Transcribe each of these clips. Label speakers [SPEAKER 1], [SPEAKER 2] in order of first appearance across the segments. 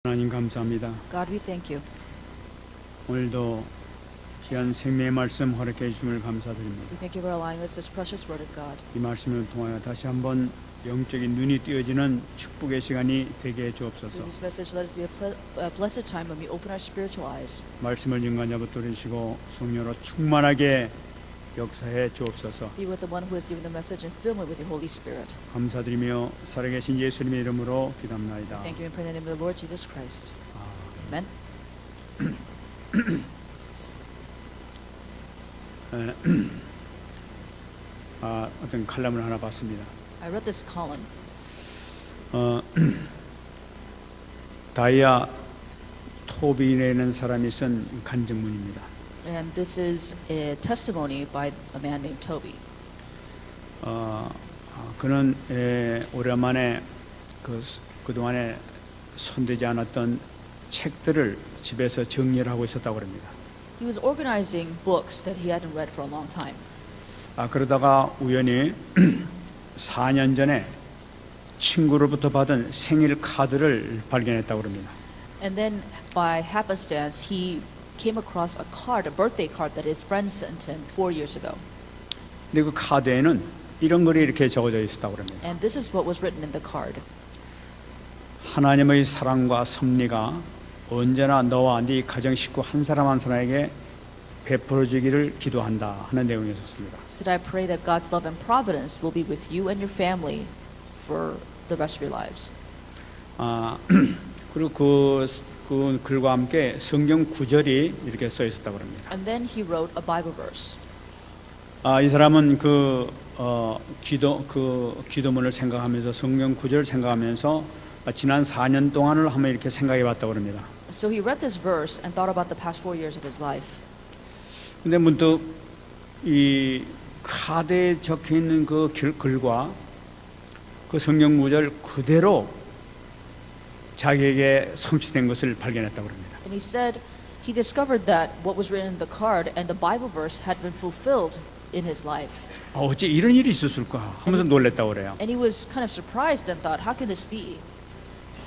[SPEAKER 1] 하나님 감사합니다.
[SPEAKER 2] God, we thank you.
[SPEAKER 1] 오늘도 귀한 생명의 말씀 허락해 주심을 감사드립니다.
[SPEAKER 2] We thank you for allowing us this precious word of God.
[SPEAKER 1] 이 말씀을 통하여 다시 한번 영적인 눈이 띄어지는 축복의 시간이 되게 해 주옵소서.
[SPEAKER 2] Through this message, let us be a blessed time when we open our spiritual eyes.
[SPEAKER 1] 말씀을 인간 잡아들이시고 성령으로 충만하게 역사해 주옵소서.
[SPEAKER 2] Be with the one who has given the message and fill me with your Holy Spirit.
[SPEAKER 1] 감사드리며 살아계신 예수님의 이름으로 기도합니다.
[SPEAKER 2] Thank you and pray in the name of the Lord Jesus Christ. Amen.
[SPEAKER 1] 어떤 칼럼을 하나 봤습니다.
[SPEAKER 2] I read this column.
[SPEAKER 1] 다이아 토빈이라는 사람이 쓴 간증문입니다.
[SPEAKER 2] And this is a testimony by a man named Toby.
[SPEAKER 1] 그는 오랜만에 그동안에 손대지 않았던 책들을 집에서 정리를 하고 있었다고 합니다.
[SPEAKER 2] He was organizing books that he hadn't read for a long time.
[SPEAKER 1] 그러다가 우연히 4년 전에 친구로부터 받은 생일 카드를 발견했다고 합니다.
[SPEAKER 2] And then by happenstance, he came across a card, a birthday card that his friend sent him 4 years ago.
[SPEAKER 1] 근데 그 카드에는 이런 글이 이렇게 적어져 있었다고 합니다.
[SPEAKER 2] And this is what was written in the card.
[SPEAKER 1] 하나님의 사랑과 섭리가 언제나 너와 네 가정 식구 한 사람 한 사람에게 베풀어지기를 기도한다 하는 내용이었습니다.
[SPEAKER 2] So I pray that God's love and providence will be with you and your family for the rest of your lives.
[SPEAKER 1] 그리고 그 글과 함께 성경 구절이 이렇게 써 있었다고 합니다.
[SPEAKER 2] And then he wrote a Bible verse.
[SPEAKER 1] 이 사람은 기도문을 생각하면서 성경 구절을 생각하면서 지난 4년 동안을 한번 이렇게 생각해 봤다고 합니다.
[SPEAKER 2] So he read this verse and thought about the past 4 years of his life.
[SPEAKER 1] 근데 문득 이 카드에 적혀 있는 그 글과 그 성경 구절 그대로 자기에게 성취된 것을 발견했다고 합니다.
[SPEAKER 2] And he said he discovered that what was written in the card and the Bible verse had been fulfilled in his life.
[SPEAKER 1] 어째 이런 일이 있었을까 하면서 놀랬다고 그래요.
[SPEAKER 2] And he was kind of surprised and thought, how can this be?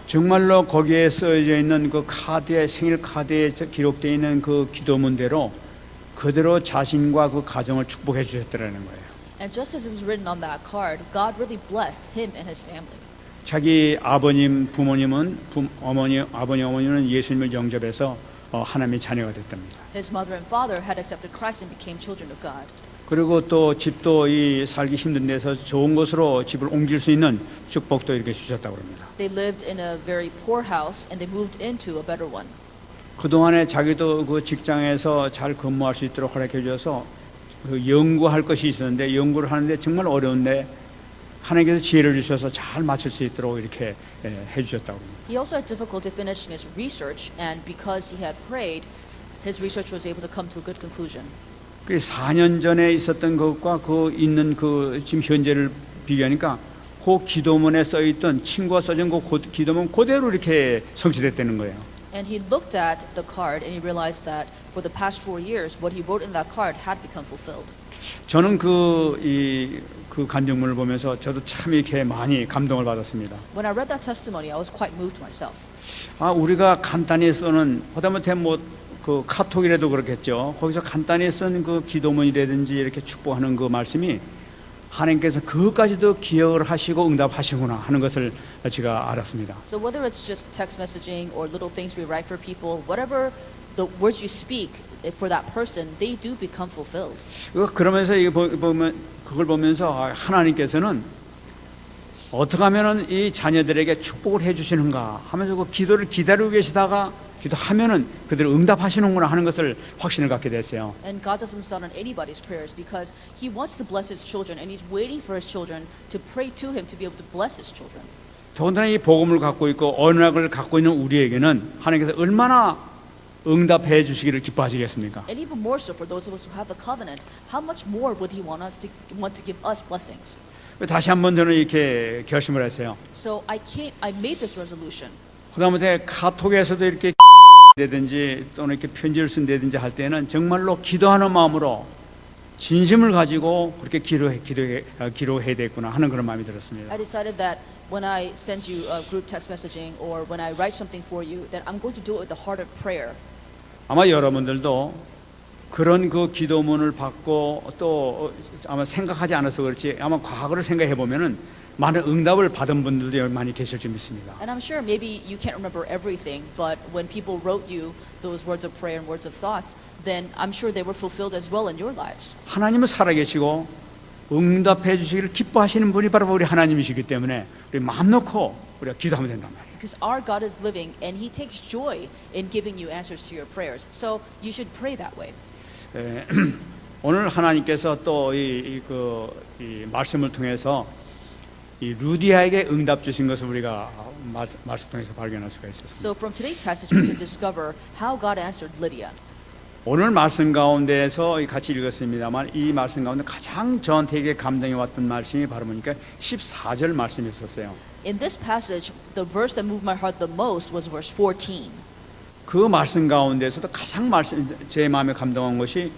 [SPEAKER 1] 정말로 거기에 써져 있는 그 카드에 생일 카드에 기록되어 있는 그 기도문대로 그대로 자신과 그 가정을 축복해 주셨더라는 거예요.
[SPEAKER 2] And just as it was written on that card, God really blessed him and his family.
[SPEAKER 1] 자기 아버님, 부모님은 어머니는 예수님을 영접해서 하나님의 자녀가 됐답니다.
[SPEAKER 2] His mother and father had accepted Christ and became children of God.
[SPEAKER 1] 그리고 또 집도 이 살기 힘든 데서 좋은 곳으로 집을 옮길 수 있는 축복도 이렇게 주셨다고 합니다.
[SPEAKER 2] They lived in a very poor house and they moved into a better one.
[SPEAKER 1] 그동안에 자기도 그 직장에서 잘 근무할 수 있도록 허락해 주셔서 그 연구할 것이 있었는데 연구를 하는데 정말 어려운데 하나님께서 지혜를 주셔서 잘 마칠 수 있도록 이렇게 해 주셨다고 합니다.
[SPEAKER 2] He also had difficulty finishing his research, and because he had prayed, his research was able to come to a good conclusion.
[SPEAKER 1] 그 4년 전에 있었던 것과 그 있는 그 지금 현재를 비교하니까 그 기도문에 써 있던 친구가 써준 그 기도문 그대로 이렇게 성취됐다는 거예요.
[SPEAKER 2] And he looked at the card and he realized that for the past 4 years, what he wrote in that card had become fulfilled.
[SPEAKER 1] 저는 그 간증문을 보면서 저도 참 이렇게 많이 감동을 받았습니다.
[SPEAKER 2] When I read that testimony, I was quite moved myself.
[SPEAKER 1] 우리가 간단히 쓰는 하다못해 그 카톡이라도 그렇겠죠. 거기서 간단히 쓴 그 기도문이라든지 이렇게 축복하는 그 말씀이 하나님께서 그것까지도 기억을 하시고 응답하시구나 하는 것을 제가 알았습니다.
[SPEAKER 2] So whether it's just text messaging or little things we write for people, whatever the words you speak for that person, they do become fulfilled.
[SPEAKER 1] 그러면서 그걸 보면서 하나님께서는 어떻게 하면은 이 자녀들에게 축복을 해주시는가 하면서 그 기도를 기다리고 계시다가 기도하면은 그대로 응답하시는구나 하는 것을 확신을 갖게 됐어요.
[SPEAKER 2] And God doesn't miss out on anybody's prayers because He wants to bless His children, and He's waiting for His children to pray to Him to be able to bless His children.
[SPEAKER 1] 더군다나 이 복음을 갖고 있고 언약을 갖고 있는 우리에게는 하나님께서 얼마나 응답해 주시기를 기뻐하시겠습니까?
[SPEAKER 2] And even more so for those of us who have the covenant, how much more would He want to give us blessings?
[SPEAKER 1] 다시 한번 저는 이렇게 결심을 했어요.
[SPEAKER 2] So I made this resolution.
[SPEAKER 1] 그다음에 카톡에서도 이렇게 든지 또는 이렇게 편지를 쓴다든지 할 때는 정말로 기도하는 마음으로 진심을 가지고 그렇게 기도해야 되겠구나 하는 그런 마음이 들었습니다.
[SPEAKER 2] I decided that when I send you group text messaging or when I write something for you, that I'm going to do it with the heart of prayer.
[SPEAKER 1] 아마 여러분들도 그런 그 기도문을 받고 또 아마 생각하지 않아서 그렇지 아마 과거를 생각해 보면은 많은 응답을 받은 분들도 많이 계실 줄 믿습니다.
[SPEAKER 2] And I'm sure maybe you can't remember everything, but when people wrote you those words of prayer and words of thoughts, then I'm sure they were fulfilled as well in your lives.
[SPEAKER 1] 하나님은 살아계시고 응답해 주시기를 기뻐하시는 분이 바로 우리 하나님이시기 때문에 우리 마음 놓고 우리가 기도하면 된단 말이에요.
[SPEAKER 2] Because our God is living and He takes joy in giving you answers to your prayers. So you should pray that way.
[SPEAKER 1] 오늘 하나님께서 또 이 말씀을 통해서 이 루디아에게 응답 주신 것을 우리가 말씀 통해서 발견할 수가 있었습니다.
[SPEAKER 2] So from today's passage, we can discover how God answered Lydia.
[SPEAKER 1] 오늘 말씀 가운데에서 같이 읽었습니다만 이 말씀 가운데 가장 저한테에게 감동이 왔던 말씀이 바로 보니까 14절 말씀이었어요.
[SPEAKER 2] In this passage, the verse that moved my heart the most was verse 14.
[SPEAKER 1] 그 말씀 가운데서도 가장 제 마음에 감동한 것이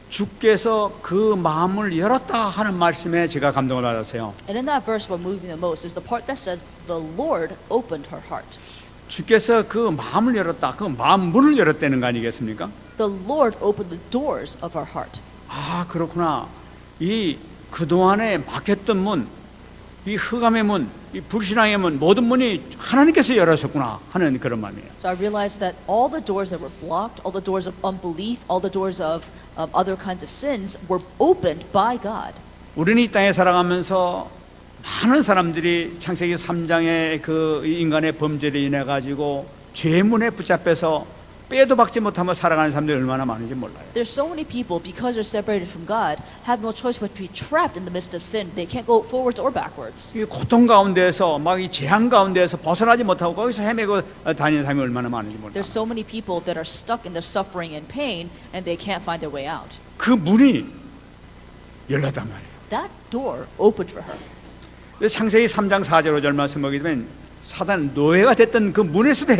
[SPEAKER 1] 주께서 그 마음을 열었다 하는 말씀에 제가 감동을 받았어요.
[SPEAKER 2] And in that verse, what moved me the most is the part that says, the Lord opened her heart.
[SPEAKER 1] 주께서 그 마음을 열었다, 그 마음 문을 열었다는 거 아니겠습니까?
[SPEAKER 2] The Lord opened the doors of her heart.
[SPEAKER 1] 아 그렇구나. 이 그동안에 막혔던 문, 이 흑암의 문, 이 불신앙의 문, 모든 문이 하나님께서 열으셨구나 하는 그런 마음이에요.
[SPEAKER 2] So I realized that all the doors that were blocked, all the doors of unbelief, all the doors of other kinds of sins were opened by God.
[SPEAKER 1] 우리는 이 땅에 살아가면서 많은 사람들이 창세기 3장의 그 인간의 범죄를 인해 가지고 죄의 문에 붙잡혀서 빼도 박지 못하며 살아가는 사람들이 얼마나 많은지 몰라요.
[SPEAKER 2] There's so many people, because they're separated from God, have no choice but to be trapped in the midst of sin. They can't go forwards or backwards.
[SPEAKER 1] 이 고통 가운데에서 막 이 재앙 가운데에서 벗어나지 못하고 거기서 헤매고 다니는 사람이 얼마나 많은지 몰라요.
[SPEAKER 2] There's so many people that are stuck in their suffering and pain, and they can't find their way out.
[SPEAKER 1] 그 문이 열렸단 말이에요.
[SPEAKER 2] That door opened for her.
[SPEAKER 1] 창세기 3장 4절 5절 말씀 보게 되면 사단 노예가 됐던 그 문에서도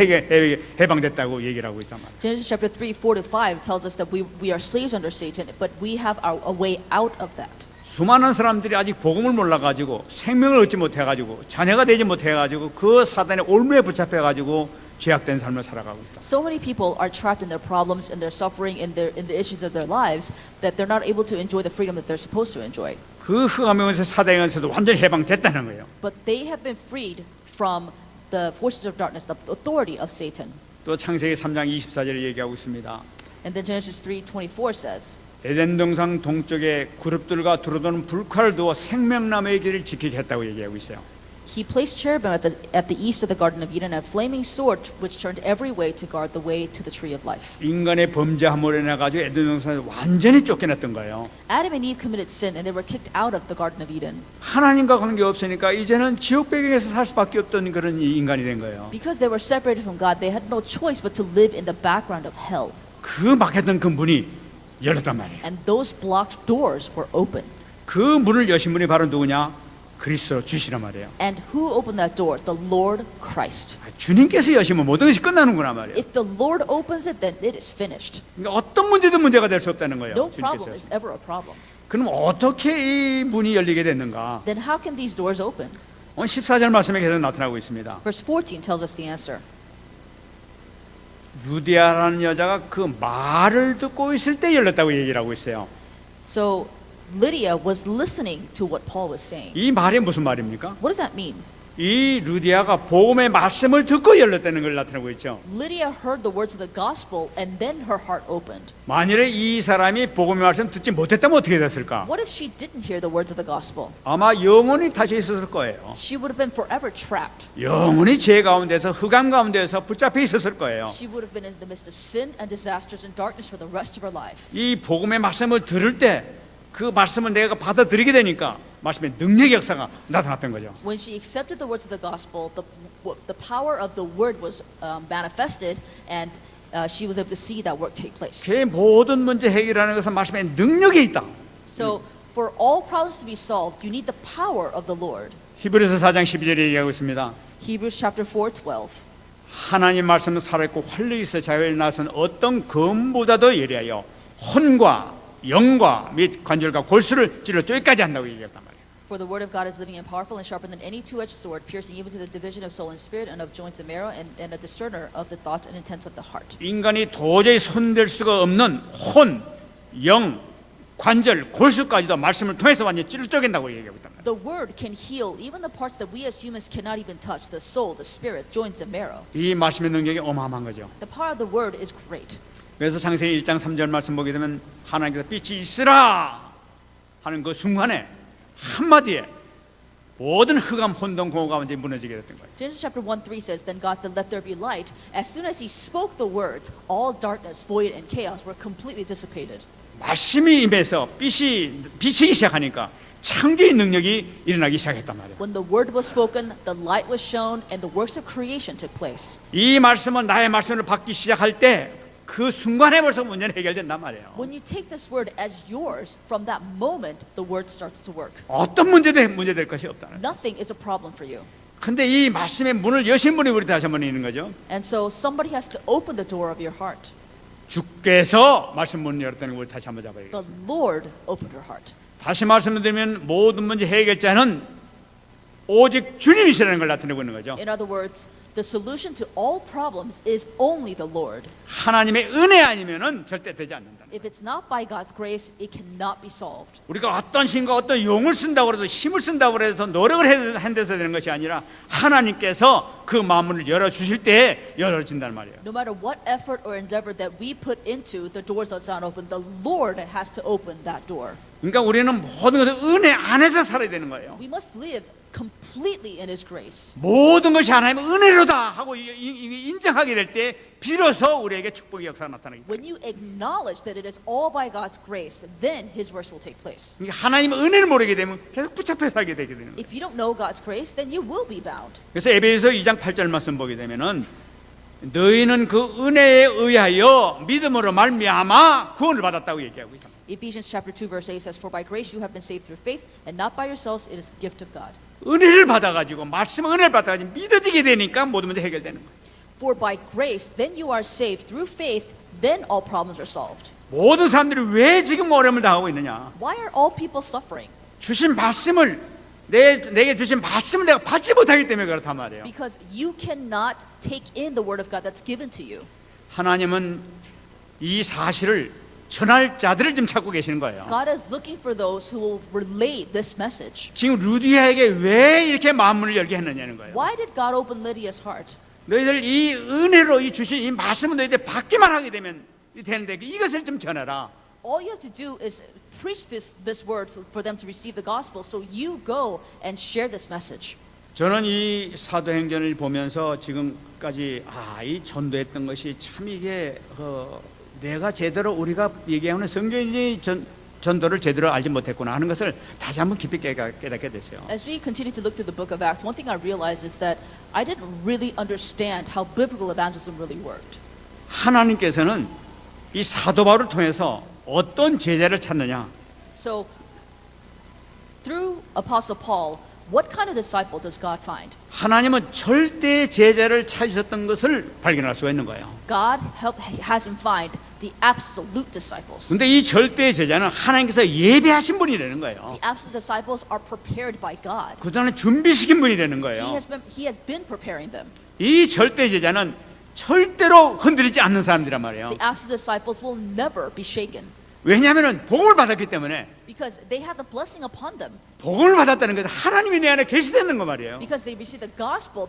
[SPEAKER 1] 해방됐다고 얘기를 하고 있단 말이에요.
[SPEAKER 2] Genesis chapter 3, 4 to 5 tells us that we are slaves under Satan, but we have a way out of that.
[SPEAKER 1] 수많은 사람들이 아직 복음을 몰라가지고 생명을 얻지 못해가지고 자녀가 되지 못해가지고 그 사단의 올무에 붙잡혀가지고 죄악된 삶을 살아가고 있다.
[SPEAKER 2] So many people are trapped in their problems and their suffering in the issues of their lives that they're not able to enjoy the freedom that they're supposed to enjoy.
[SPEAKER 1] 그 흑암의 원수 사단에서도 완전히 해방됐다는 거예요.
[SPEAKER 2] But they have been freed from the forces of darkness, the authority of Satan.
[SPEAKER 1] 또 창세기 3장 24절에 얘기하고 있습니다.
[SPEAKER 2] And then Genesis 3:24 says,
[SPEAKER 1] 에덴 동산 동쪽에 그룹들과 두루도는 불칼을 두어 생명나무의 길을 지키게 했다고 얘기하고 있어요.
[SPEAKER 2] He placed cherubim at the east of the Garden of Eden, a flaming sword which turned every way to guard the way to the tree of life.
[SPEAKER 1] 인간의 범죄함으로 인해 가지고 에덴 동산을 완전히 쫓겨났던 거예요.
[SPEAKER 2] Adam and Eve committed sin and they were kicked out of the Garden of Eden.
[SPEAKER 1] 하나님과 관계 없으니까 이제는 지옥 배경에서 살 수밖에 없던 그런 인간이 된 거예요.
[SPEAKER 2] Because they were separated from God, they had no choice but to live in the background of hell.
[SPEAKER 1] 그 막혔던 그 문이 열렸단 말이에요.
[SPEAKER 2] And those blocked doors were open.
[SPEAKER 1] 그 문을 여신 분이 바로 누구냐? 그리스도 주시란 말이에요.
[SPEAKER 2] And who opened that door? The Lord Christ.
[SPEAKER 1] 주님께서 여시면 모든 것이 끝나는구나 말이에요.
[SPEAKER 2] If the Lord opens it, then it is finished.
[SPEAKER 1] 그러니까 어떤 문제도 문제가 될 수 없다는 거예요.
[SPEAKER 2] No problem
[SPEAKER 1] 주님께서.
[SPEAKER 2] is ever a problem.
[SPEAKER 1] 그럼 어떻게 이 문이 열리게 됐는가?
[SPEAKER 2] Then how can these doors open?
[SPEAKER 1] 오늘 14절 말씀에 계속 나타나고 있습니다.
[SPEAKER 2] Verse 14 tells us the answer.
[SPEAKER 1] 루디아라는 여자가 그 말을 듣고 있을 때 열렸다고 얘기를 하고 있어요.
[SPEAKER 2] So Lydia was listening to what Paul was saying.
[SPEAKER 1] 이 말이 무슨 말입니까?
[SPEAKER 2] What does that mean?
[SPEAKER 1] 이 루디아가 복음의 말씀을 듣고 열렸다는 걸 나타내고 있죠.
[SPEAKER 2] Lydia heard the words of the gospel and then her heart opened.
[SPEAKER 1] 만일에 이 사람이 복음의 말씀 듣지 못했다면 어떻게 됐을까?
[SPEAKER 2] What if she didn't hear the words of the gospel?
[SPEAKER 1] 아마 영원히 닫혀 있었을 거예요.
[SPEAKER 2] She would have been forever trapped.
[SPEAKER 1] 영원히 죄 가운데서 흑암 가운데서 붙잡혀 있었을 거예요.
[SPEAKER 2] She would have been in the midst of sin and disasters and darkness for the rest of her life.
[SPEAKER 1] 이 복음의 말씀을 들을 때 그 말씀을 내가 받아들이게 되니까 말씀의 능력의 역사가 나타났던 거죠.
[SPEAKER 2] When she accepted the words of the gospel, the power of the word was manifested, and she was able to see that work take place.
[SPEAKER 1] 그 모든 문제 해결하는 것은 말씀의 능력이 있다.
[SPEAKER 2] So, for all problems to be solved, you need the power of the Lord.
[SPEAKER 1] 히브리서 4장 12절에 얘기하고 있습니다.
[SPEAKER 2] Hebrews chapter 4:12.
[SPEAKER 1] 하나님 말씀은 살아있고 활력이 있어 자유에 나선 어떤 검보다도 예리하여 혼과 영과 및 관절과 골수를 찔러 쪼개까지 한다고 얘기했단 말이에요.
[SPEAKER 2] For the word of God is living and powerful and sharper than any two-edged sword, piercing even to the division of soul and spirit and of joints and marrow, and a discerner of the thoughts and intents of the heart.
[SPEAKER 1] 인간이 도저히 손댈 수가 없는 혼, 영, 관절, 골수까지도 말씀을 통해서 완전히 찔러 쪼갠다고 얘기하고 있단 말이에요.
[SPEAKER 2] The word can heal even the parts that we as humans cannot even touch, the soul, the spirit, joints and marrow.
[SPEAKER 1] 이 말씀의 능력이 어마어마한 거죠.
[SPEAKER 2] The power of the word is great.
[SPEAKER 1] 그래서 창세기 1장 3절 말씀 보게 되면 하나님께서 빛이 있으라 하는 그 순간에 한마디에 모든 흑암, 혼돈, 공허가 완전히 무너지게 됐던 거예요.
[SPEAKER 2] Genesis chapter 1:3 says, "Then God said, let there be light." As soon as he spoke the words, all darkness, void, and chaos were completely dissipated.
[SPEAKER 1] 말씀이 임해서 빛이 비치기 시작하니까 창조의 능력이 일어나기 시작했단 말이에요.
[SPEAKER 2] When the word was spoken, the light was shown, and the works of creation took place.
[SPEAKER 1] 이 말씀은 나의 말씀을 받기 시작할 때 그 순간에 벌써 문제는 해결된단 말이에요.
[SPEAKER 2] When you take this word as yours, from that moment, the word starts to work.
[SPEAKER 1] 어떤 문제도 문제될 것이 없다는.
[SPEAKER 2] Nothing is a problem for you.
[SPEAKER 1] 근데 이 말씀의 문을 여신 분이 우리 다시 한번 있는 거죠.
[SPEAKER 2] And so somebody has to open the door of your heart.
[SPEAKER 1] 주께서 말씀 문을 열었다는 걸 다시 한번 잡아야겠어요.
[SPEAKER 2] The Lord opened your heart.
[SPEAKER 1] 다시 말씀드리면 모든 문제 해결자는 오직 주님이시라는 걸 나타내고 있는 거죠.
[SPEAKER 2] In other words, the solution to all problems is only the Lord.
[SPEAKER 1] 하나님의 은혜 아니면은 절대 되지 않는다.
[SPEAKER 2] If it's not by God's grace, it cannot be solved.
[SPEAKER 1] 우리가 어떤 힘과 어떤 용을 쓴다고 해도 힘을 쓴다고 해서 노력을 한데서 되는 것이 아니라 하나님께서 그 마음을 열어 주실 때 열어진단 말이에요.
[SPEAKER 2] No matter what effort or endeavor that we put into, the doors are not open. The Lord has to open that door.
[SPEAKER 1] 그러니까 우리는 모든 것을 은혜 안에서 살아야 되는 거예요.
[SPEAKER 2] We must live completely in His grace.
[SPEAKER 1] 모든 것이 하나님의 은혜로다 하고 인정하게 될 때 비로소 우리에게 축복의 역사가 나타나기 때문에
[SPEAKER 2] When you acknowledge that it is all by God's grace, then His works will take place.
[SPEAKER 1] 하나님의 은혜를 모르게 되면 계속 붙잡혀 살게 되게 되는 거예요.
[SPEAKER 2] If you don't know God's grace, then you will be bound.
[SPEAKER 1] 그래서 에베소서 2장 8절 말씀 보게 되면은 너희는 그 은혜에 의하여 믿음으로 말미암아 구원을 받았다고 얘기하고 있습니다.
[SPEAKER 2] Ephesians chapter 2 verse 8 says, "For by grace you have been saved through faith, and not by yourselves, it is the gift of God."
[SPEAKER 1] 은혜를 받아가지고 말씀 은혜를 받아가지고 믿어지게 되니까 모든 문제 해결되는 거예요.
[SPEAKER 2] For by grace, then you are saved through faith, then all problems are solved.
[SPEAKER 1] 모든 사람들이 왜 지금 어려움을 당하고 있느냐?
[SPEAKER 2] Why are all people suffering?
[SPEAKER 1] 주신 말씀을 내게 주신 말씀을 내가 받지 못하기 때문에 그렇단 말이에요.
[SPEAKER 2] Because you cannot take in the word of God that's given to you.
[SPEAKER 1] 하나님은 이 사실을 전할 자들을 좀 찾고 계시는 거예요.
[SPEAKER 2] God is looking for those who will relay this message.
[SPEAKER 1] 지금 루디아에게 왜 이렇게 마음을 열게 했느냐는 거예요.
[SPEAKER 2] Why did God open Lydia's heart?
[SPEAKER 1] 너희들 이 은혜로 이 주신 이 말씀을 너희들 받기만 하게 되면 되는데 이것을 좀 전해라.
[SPEAKER 2] All you have to do is preach this word for them to receive the gospel. So you go and share this message.
[SPEAKER 1] 저는 이 사도행전을 보면서 지금까지 이 전도했던 것이 참 이게 내가 제대로 우리가 얘기하는 성경이 전도를 제대로 알지 못했구나 하는 것을 다시 한번 깊이 깨닫게 됐어요.
[SPEAKER 2] As we continue to look through the book of Acts, one thing I realized is that I didn't really understand how biblical evangelism really worked.
[SPEAKER 1] 하나님께서는 이 사도 바울을 통해서 어떤 제자를 찾느냐?
[SPEAKER 2] So through Apostle Paul, what kind of disciple does God find?
[SPEAKER 1] 하나님은 절대 제자를 찾으셨던 것을 발견할 수가 있는 거예요.
[SPEAKER 2] God has him find the absolute disciples.
[SPEAKER 1] 근데 이 절대 제자는 하나님께서 예배하신 분이라는 거예요.
[SPEAKER 2] The absolute disciples are prepared by God.
[SPEAKER 1] 그동안 준비시킨 분이라는
[SPEAKER 2] He
[SPEAKER 1] 거예요.
[SPEAKER 2] has been preparing them.
[SPEAKER 1] 이 절대 제자는 절대로 흔들리지 않는 사람들이란 말이에요.
[SPEAKER 2] The absolute disciples will never be shaken
[SPEAKER 1] 왜냐하면 복음을 받았기 때문에
[SPEAKER 2] because they have the blessing upon them.
[SPEAKER 1] 복음을 받았다는 것은 하나님이 내 안에 계시다는 거 말이에요.
[SPEAKER 2] Because they receive the gospel,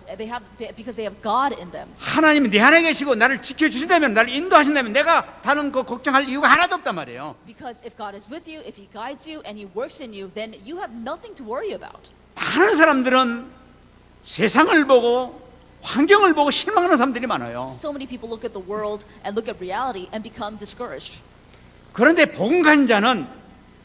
[SPEAKER 2] because they have God in them.
[SPEAKER 1] 하나님이 내 안에 계시고 나를 지켜주신다면 나를 인도하신다면 내가 다른 거 걱정할 이유가 하나도 없단 말이에요.
[SPEAKER 2] Because if God is with you, if He guides you, and He works in you, then you have nothing to worry about.
[SPEAKER 1] 많은 사람들은 세상을 보고 환경을 보고 실망하는 사람들이 많아요.
[SPEAKER 2] So many people look at the world and look at reality and become discouraged.
[SPEAKER 1] 그런데 복음 가진 자는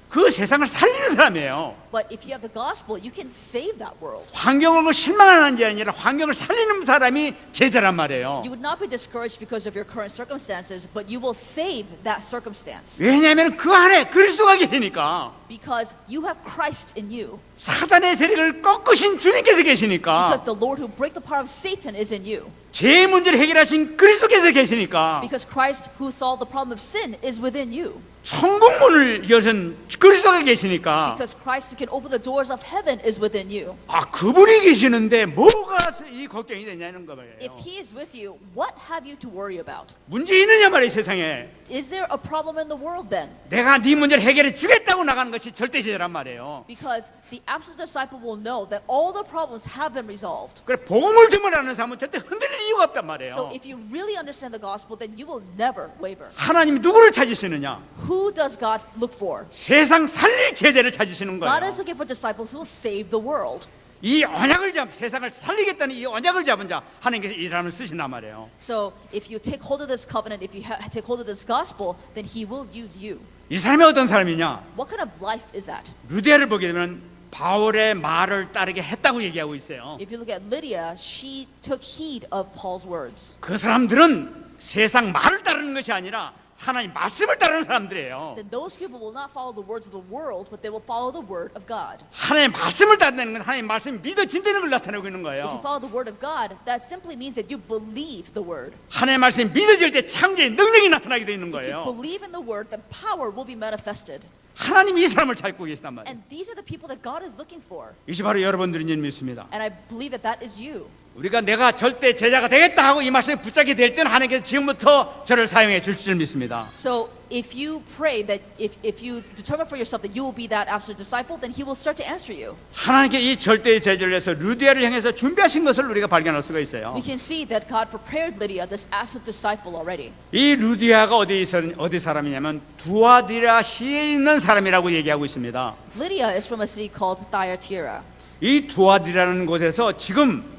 [SPEAKER 1] 그 세상을 살리는 사람이에요.
[SPEAKER 2] But if you have the gospel, you can save that world.
[SPEAKER 1] 환경을 실망하는 게 아니라 환경을 살리는 사람이 제자란 말이에요.
[SPEAKER 2] You would not be discouraged because of your current circumstances, but you will save that circumstance.
[SPEAKER 1] 왜냐하면 그 안에 그리스도가 계시니까.
[SPEAKER 2] Because you have Christ in you.
[SPEAKER 1] 사단의 세력을 꺾으신 주님께서 계시니까.
[SPEAKER 2] Because the Lord who break the power of Satan is in you.
[SPEAKER 1] 죄의 문제를 해결하신 그리스도께서 계시니까.
[SPEAKER 2] Because Christ who solved the problem of sin is within you.
[SPEAKER 1] 천국문을 여신 그리스도가 계시니까.
[SPEAKER 2] Because Christ who can open the doors of heaven is within you.
[SPEAKER 1] 아, 그분이 계시는데 뭐가 이 걱정이 되냐는 거예요.
[SPEAKER 2] If he is with you, what have you to worry about?
[SPEAKER 1] 문제 있느냐 말이에요, 세상에.
[SPEAKER 2] Is there a problem in the world then?
[SPEAKER 1] 내가 네 문제를 해결해 주겠다고 나가는 것이 절대 제자란 말이에요.
[SPEAKER 2] Because the absolute disciple will know that all the problems have been resolved.
[SPEAKER 1] 그래, 복음을 전문하는 사람은 절대 흔들릴 이유가 없단
[SPEAKER 2] So
[SPEAKER 1] 말이에요.
[SPEAKER 2] if you really understand the gospel, then you will never waver.
[SPEAKER 1] 하나님이 누구를 찾으시느냐?
[SPEAKER 2] Who does God look for?
[SPEAKER 1] 세상 살릴 제자를 찾으시는
[SPEAKER 2] God
[SPEAKER 1] 거예요.
[SPEAKER 2] is looking for disciples who will save the world.
[SPEAKER 1] 이 언약을 세상을 살리겠다는 이 언약을 잡은 자 하나님께서 이 사람을 쓰신단 말이에요.
[SPEAKER 2] So if you take hold of this covenant, if you take hold of this gospel, then he will use you.
[SPEAKER 1] 이 사람이 어떤 사람이냐?
[SPEAKER 2] What kind of life is that?
[SPEAKER 1] 루디아를 보게 되면 바울의 말을 따르게 했다고 얘기하고 있어요.
[SPEAKER 2] If you look at Lydia, she took heed of Paul's words.
[SPEAKER 1] 그 사람들은 세상 말을 따르는 것이 아니라 하나님 말씀을 따르는 사람들이에요.
[SPEAKER 2] Then those people will not follow the words of the world, but they will follow the word of God.
[SPEAKER 1] 하나님 말씀을 따르는 건 하나님 말씀이 믿어진다는 걸 나타내고 있는
[SPEAKER 2] If you
[SPEAKER 1] 거예요.
[SPEAKER 2] follow the word of God, that simply means that you believe the word.
[SPEAKER 1] 하나님 말씀이 믿어질 때 창조의 능력이 나타나게 되는
[SPEAKER 2] If you
[SPEAKER 1] 거예요.
[SPEAKER 2] believe in the word, then power will be manifested.
[SPEAKER 1] 하나님이 이 사람을 찾고 계시단 말이에요.
[SPEAKER 2] And these are the people that God is looking for.
[SPEAKER 1] 이제 바로 여러분들인 줄 믿습니다.
[SPEAKER 2] And I believe that that is you.
[SPEAKER 1] 우리가 내가 절대 제자가 되겠다 하고 이 말씀에 붙잡게 될 때는 하나님께서 지금부터 저를 사용해 줄 줄 믿습니다.
[SPEAKER 2] So if you pray that if you determine for yourself that you will be that absolute disciple, then he will start to answer you.
[SPEAKER 1] 하나님께 이 절대의 제자를 위해서 루디아를 향해서 준비하신 것을 우리가 발견할 수가 있어요.
[SPEAKER 2] We can see that God prepared Lydia, this absolute disciple, already.
[SPEAKER 1] 이 루디아가 어디 사람이냐면 두아디라 시에 있는 사람이라고 얘기하고 있습니다.
[SPEAKER 2] Lydia is from a city called Thyatira.
[SPEAKER 1] 이 두아디라는 곳에서 지금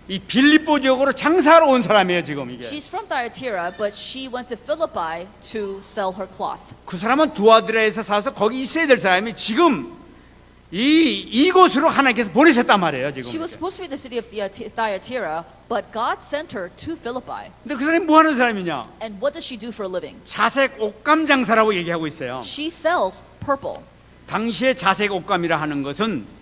[SPEAKER 1] 이 빌립보 지역으로 장사하러 온 사람이에요, 지금 이게.
[SPEAKER 2] She's from Thyatira, but she went to Philippi to sell her cloth.
[SPEAKER 1] 그 사람은 두아디라에서 살아서 거기 있어야 될 사람이 지금 이곳으로 하나님께서 보내셨단 말이에요, 지금.
[SPEAKER 2] She was supposed to be the city of Thyatira, but God sent her to Philippi.
[SPEAKER 1] 근데 그 사람이 뭐 하는 사람이냐?
[SPEAKER 2] And what does she do for a living?
[SPEAKER 1] 자색 옷감 장사라고 얘기하고 있어요.
[SPEAKER 2] She sells purple.
[SPEAKER 1] 당시에 자색 옷감이라 하는 것은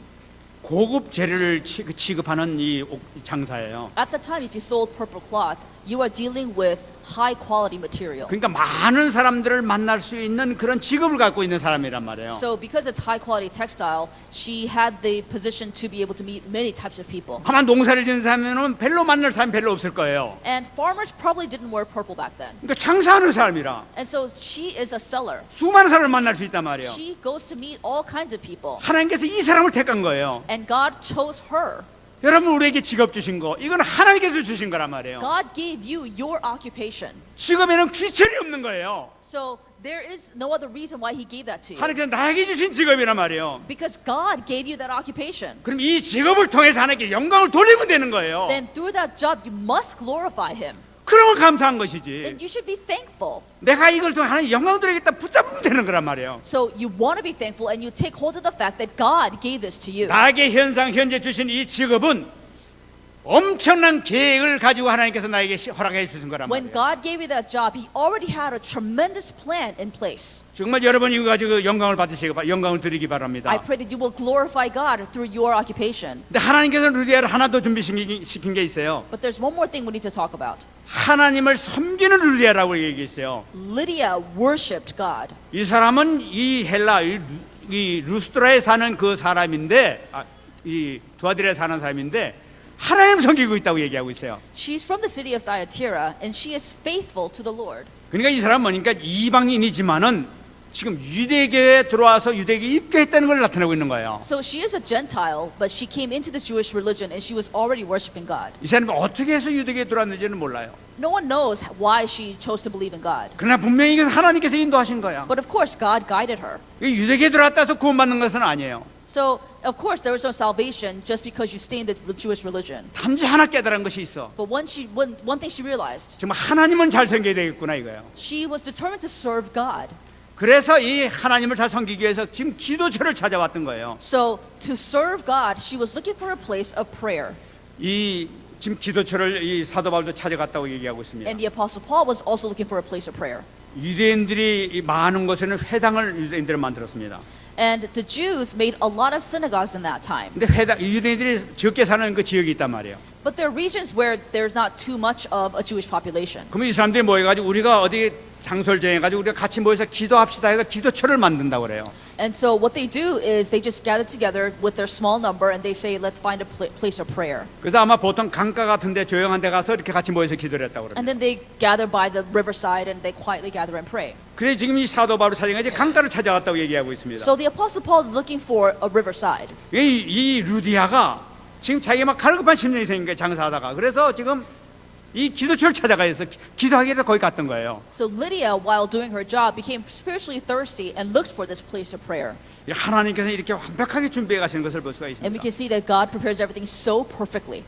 [SPEAKER 1] 고급 재료를 취급하는 이 장사예요.
[SPEAKER 2] At the time, if you sold purple cloth, you are dealing with high quality material.
[SPEAKER 1] 그러니까 많은 사람들을 만날 수 있는 그런 직업을 갖고 있는 사람이란 말이에요.
[SPEAKER 2] So because it's high quality textile, she had the position to be able to meet many types of people.
[SPEAKER 1] 아마 농사를 짓는 사람은 별로 만날 사람이 별로 없을 거예요.
[SPEAKER 2] And farmers probably didn't wear purple back then.
[SPEAKER 1] 그러니까 장사하는 사람이라
[SPEAKER 2] And so she is a seller.
[SPEAKER 1] 수많은 사람을 만날 수 있단 말이에요.
[SPEAKER 2] She goes to meet all kinds of people.
[SPEAKER 1] 하나님께서 이 사람을 택한 거예요.
[SPEAKER 2] And God chose her.
[SPEAKER 1] 여러분 우리에게 직업 주신 거 이건 하나님께서 주신 거란 말이에요.
[SPEAKER 2] God gave you your occupation.
[SPEAKER 1] 직업에는 귀천이 없는 거예요.
[SPEAKER 2] So there is no other reason why he gave that to you.
[SPEAKER 1] 하나님께서 나에게 주신 직업이란 말이에요.
[SPEAKER 2] Because God gave you that occupation.
[SPEAKER 1] 그럼 이 직업을 통해서 하나님께 영광을 돌리면 되는 거예요.
[SPEAKER 2] Then through that job you must glorify him.
[SPEAKER 1] 그러면 감사한
[SPEAKER 2] Then
[SPEAKER 1] 것이지.
[SPEAKER 2] you should be thankful.
[SPEAKER 1] 내가 이걸 통해 하나님 영광 돌리겠다 붙잡으면 되는 거란 말이에요.
[SPEAKER 2] So you want to be thankful and you take hold of the fact that God gave this to you.
[SPEAKER 1] 나에게 현재 주신 이 직업은 엄청난 계획을 가지고 하나님께서 나에게 허락해 주신 거란
[SPEAKER 2] When
[SPEAKER 1] 말이에요.
[SPEAKER 2] God gave you that job, He already had a tremendous plan in place.
[SPEAKER 1] 정말 여러분 이거 가지고 영광을 영광을 드리기 바랍니다.
[SPEAKER 2] I pray that you will glorify God through your occupation.
[SPEAKER 1] 근데 하나님께서 루디아를 하나 더 준비시킨 게 있어요.
[SPEAKER 2] But there's one more thing we need to talk about.
[SPEAKER 1] 하나님을 섬기는 루디아라고 얘기했어요.
[SPEAKER 2] Lydia worshipped God.
[SPEAKER 1] 이 사람은 이 헬라 이 루스트라에 사는 그 사람인데 이 두아디라에 사는 사람인데 하나님 섬기고 있다고 얘기하고 있어요.
[SPEAKER 2] She's from the city of Thyatira and she is faithful to the Lord.
[SPEAKER 1] 그러니까 이 사람은 뭐니까 이방인이지만은 지금 유대교에 들어와서 유대교에 입교했다는 걸 나타내고 있는 거예요.
[SPEAKER 2] So she is a Gentile, but she came into the Jewish religion and she was already worshiping God.
[SPEAKER 1] 이 사람이 어떻게 해서 유대교에 들어왔는지는 몰라요.
[SPEAKER 2] No one knows why she chose to believe in God.
[SPEAKER 1] 그러나 분명히 이것은 하나님께서 인도하신 거야.
[SPEAKER 2] But of course, God guided her.
[SPEAKER 1] 이 유대교에 들어왔다 해서 구원받는 것은 아니에요.
[SPEAKER 2] So, of course, there was no salvation just because you stay in the Jewish religion.
[SPEAKER 1] 단지 하나 깨달은 것이 있어.
[SPEAKER 2] But one thing she realized,
[SPEAKER 1] 정말 하나님은 잘 섬겨야 되겠구나 이거예요.
[SPEAKER 2] she was determined to serve God.
[SPEAKER 1] 그래서 이 하나님을 잘 섬기기 위해서 지금 기도처를 찾아왔던 거예요.
[SPEAKER 2] So to serve God, she was looking for a place of prayer.
[SPEAKER 1] 이 지금 기도처를 이 사도 바울도 찾아갔다고 얘기하고 있습니다.
[SPEAKER 2] And the Apostle Paul was also looking for a place of prayer.
[SPEAKER 1] 유대인들이 이 많은 곳에는 회당을 유대인들이 만들었습니다.
[SPEAKER 2] And the Jews made a lot of synagogues in that time.
[SPEAKER 1] 근데 회당 유대인들이 적게 사는 그 지역이 있단 말이에요.
[SPEAKER 2] But there are regions where there's not too much of a Jewish population.
[SPEAKER 1] 그러면 이 사람들이 모여가지고 우리가 어디 장소를 정해가지고 우리가 같이 모여서 기도합시다 해서 기도처를 만든다고 그래요.
[SPEAKER 2] And so what they do is they just gather together with their small number and they say, let's find a place of prayer.
[SPEAKER 1] 그래서 아마 보통 강가 같은데 조용한 데 가서 이렇게 같이 모여서 기도를 했다고 그래요.
[SPEAKER 2] And then they gather by the riverside and they quietly gather and pray.
[SPEAKER 1] 그래 지금 이 사도 바울을 찾아가지 강가를 찾아갔다고 얘기하고 있습니다.
[SPEAKER 2] So the Apostle Paul is looking for a riverside.
[SPEAKER 1] 이 루디아가 지금 자기가 막 갈급한 심령이 생긴 거예요. 장사하다가. 그래서 지금 이 기도처를 찾아가서 기도하기 위해서 거기 갔던 거예요.
[SPEAKER 2] So Lydia, while doing her job, became spiritually thirsty and looked for this place of prayer.
[SPEAKER 1] 하나님께서 이렇게 완벽하게 준비해 가시는 것을 볼 수가
[SPEAKER 2] And we
[SPEAKER 1] 있습니다.
[SPEAKER 2] can see that God prepares everything so perfectly.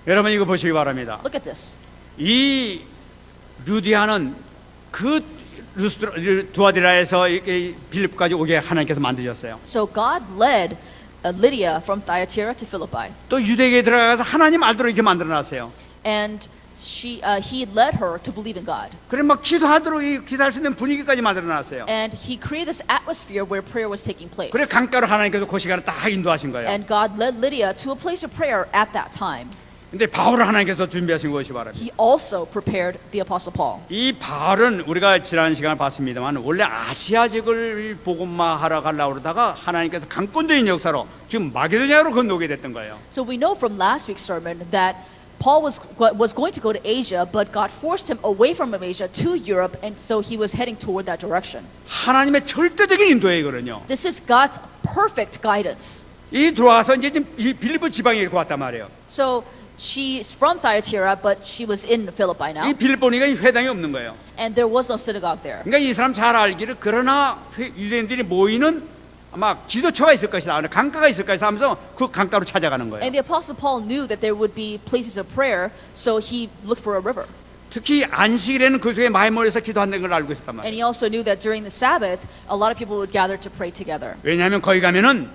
[SPEAKER 1] 여러분 이거 보시기 바랍니다.
[SPEAKER 2] Look at this.
[SPEAKER 1] 이 루디아는 그 두아디라에서 빌립까지 오게 하나님께서 만드셨어요.
[SPEAKER 2] So God led Lydia from Thyatira to Philippi.
[SPEAKER 1] 또 유대교에 들어가서 하나님 알도록 이렇게 만들어놨어요.
[SPEAKER 2] And he led her to believe in God.
[SPEAKER 1] 그래 막 기도하도록 기도할 수 있는 분위기까지 만들어놨어요.
[SPEAKER 2] And he created this atmosphere where prayer was taking place.
[SPEAKER 1] 그래 강가로 하나님께서 그 시간을 딱 인도하신 거예요.
[SPEAKER 2] And God led Lydia to a place of prayer at that time.
[SPEAKER 1] 근데 바울을 하나님께서 준비하신 것이 바랍니다.
[SPEAKER 2] He also prepared the Apostle Paul.
[SPEAKER 1] 이 바울은 우리가 지난 시간에 봤습니다만 원래 아시아 지역을 복음화하러 가려고 그러다가 하나님께서 강권적인 역사로 지금 마게도냐로 건너게 됐던 거예요.
[SPEAKER 2] So we know from last week's sermon that Paul was going to go to Asia, but God forced him away from Asia to Europe, and so he was heading toward that direction.
[SPEAKER 1] 하나님의 절대적인 인도이거든요.
[SPEAKER 2] This is God's perfect guidance.
[SPEAKER 1] 이 들어와서 이제 지금 이 빌립보 지방에 이렇게 왔단 말이에요.
[SPEAKER 2] So she's from Thyatira, but she was in Philippi now,
[SPEAKER 1] 이 빌립보니까 이 회당이 없는 거예요.
[SPEAKER 2] and there was no synagogue there.
[SPEAKER 1] 그러니까 이 사람 잘 알기를 그러나 유대인들이 모이는 아마 기도처가 있을 것이다. 강가가 있을 것이다 하면서 그 강가로 찾아가는 거예요.
[SPEAKER 2] And the Apostle Paul knew that there would be places of prayer, so he looked for a river.
[SPEAKER 1] 특히 안식일에는 그 속에 많이 모여서 기도한다는 걸 알고 있었단
[SPEAKER 2] And
[SPEAKER 1] 말이에요.
[SPEAKER 2] he also knew that during the Sabbath, a lot of people would gather to pray together.
[SPEAKER 1] 왜냐하면 거기 가면은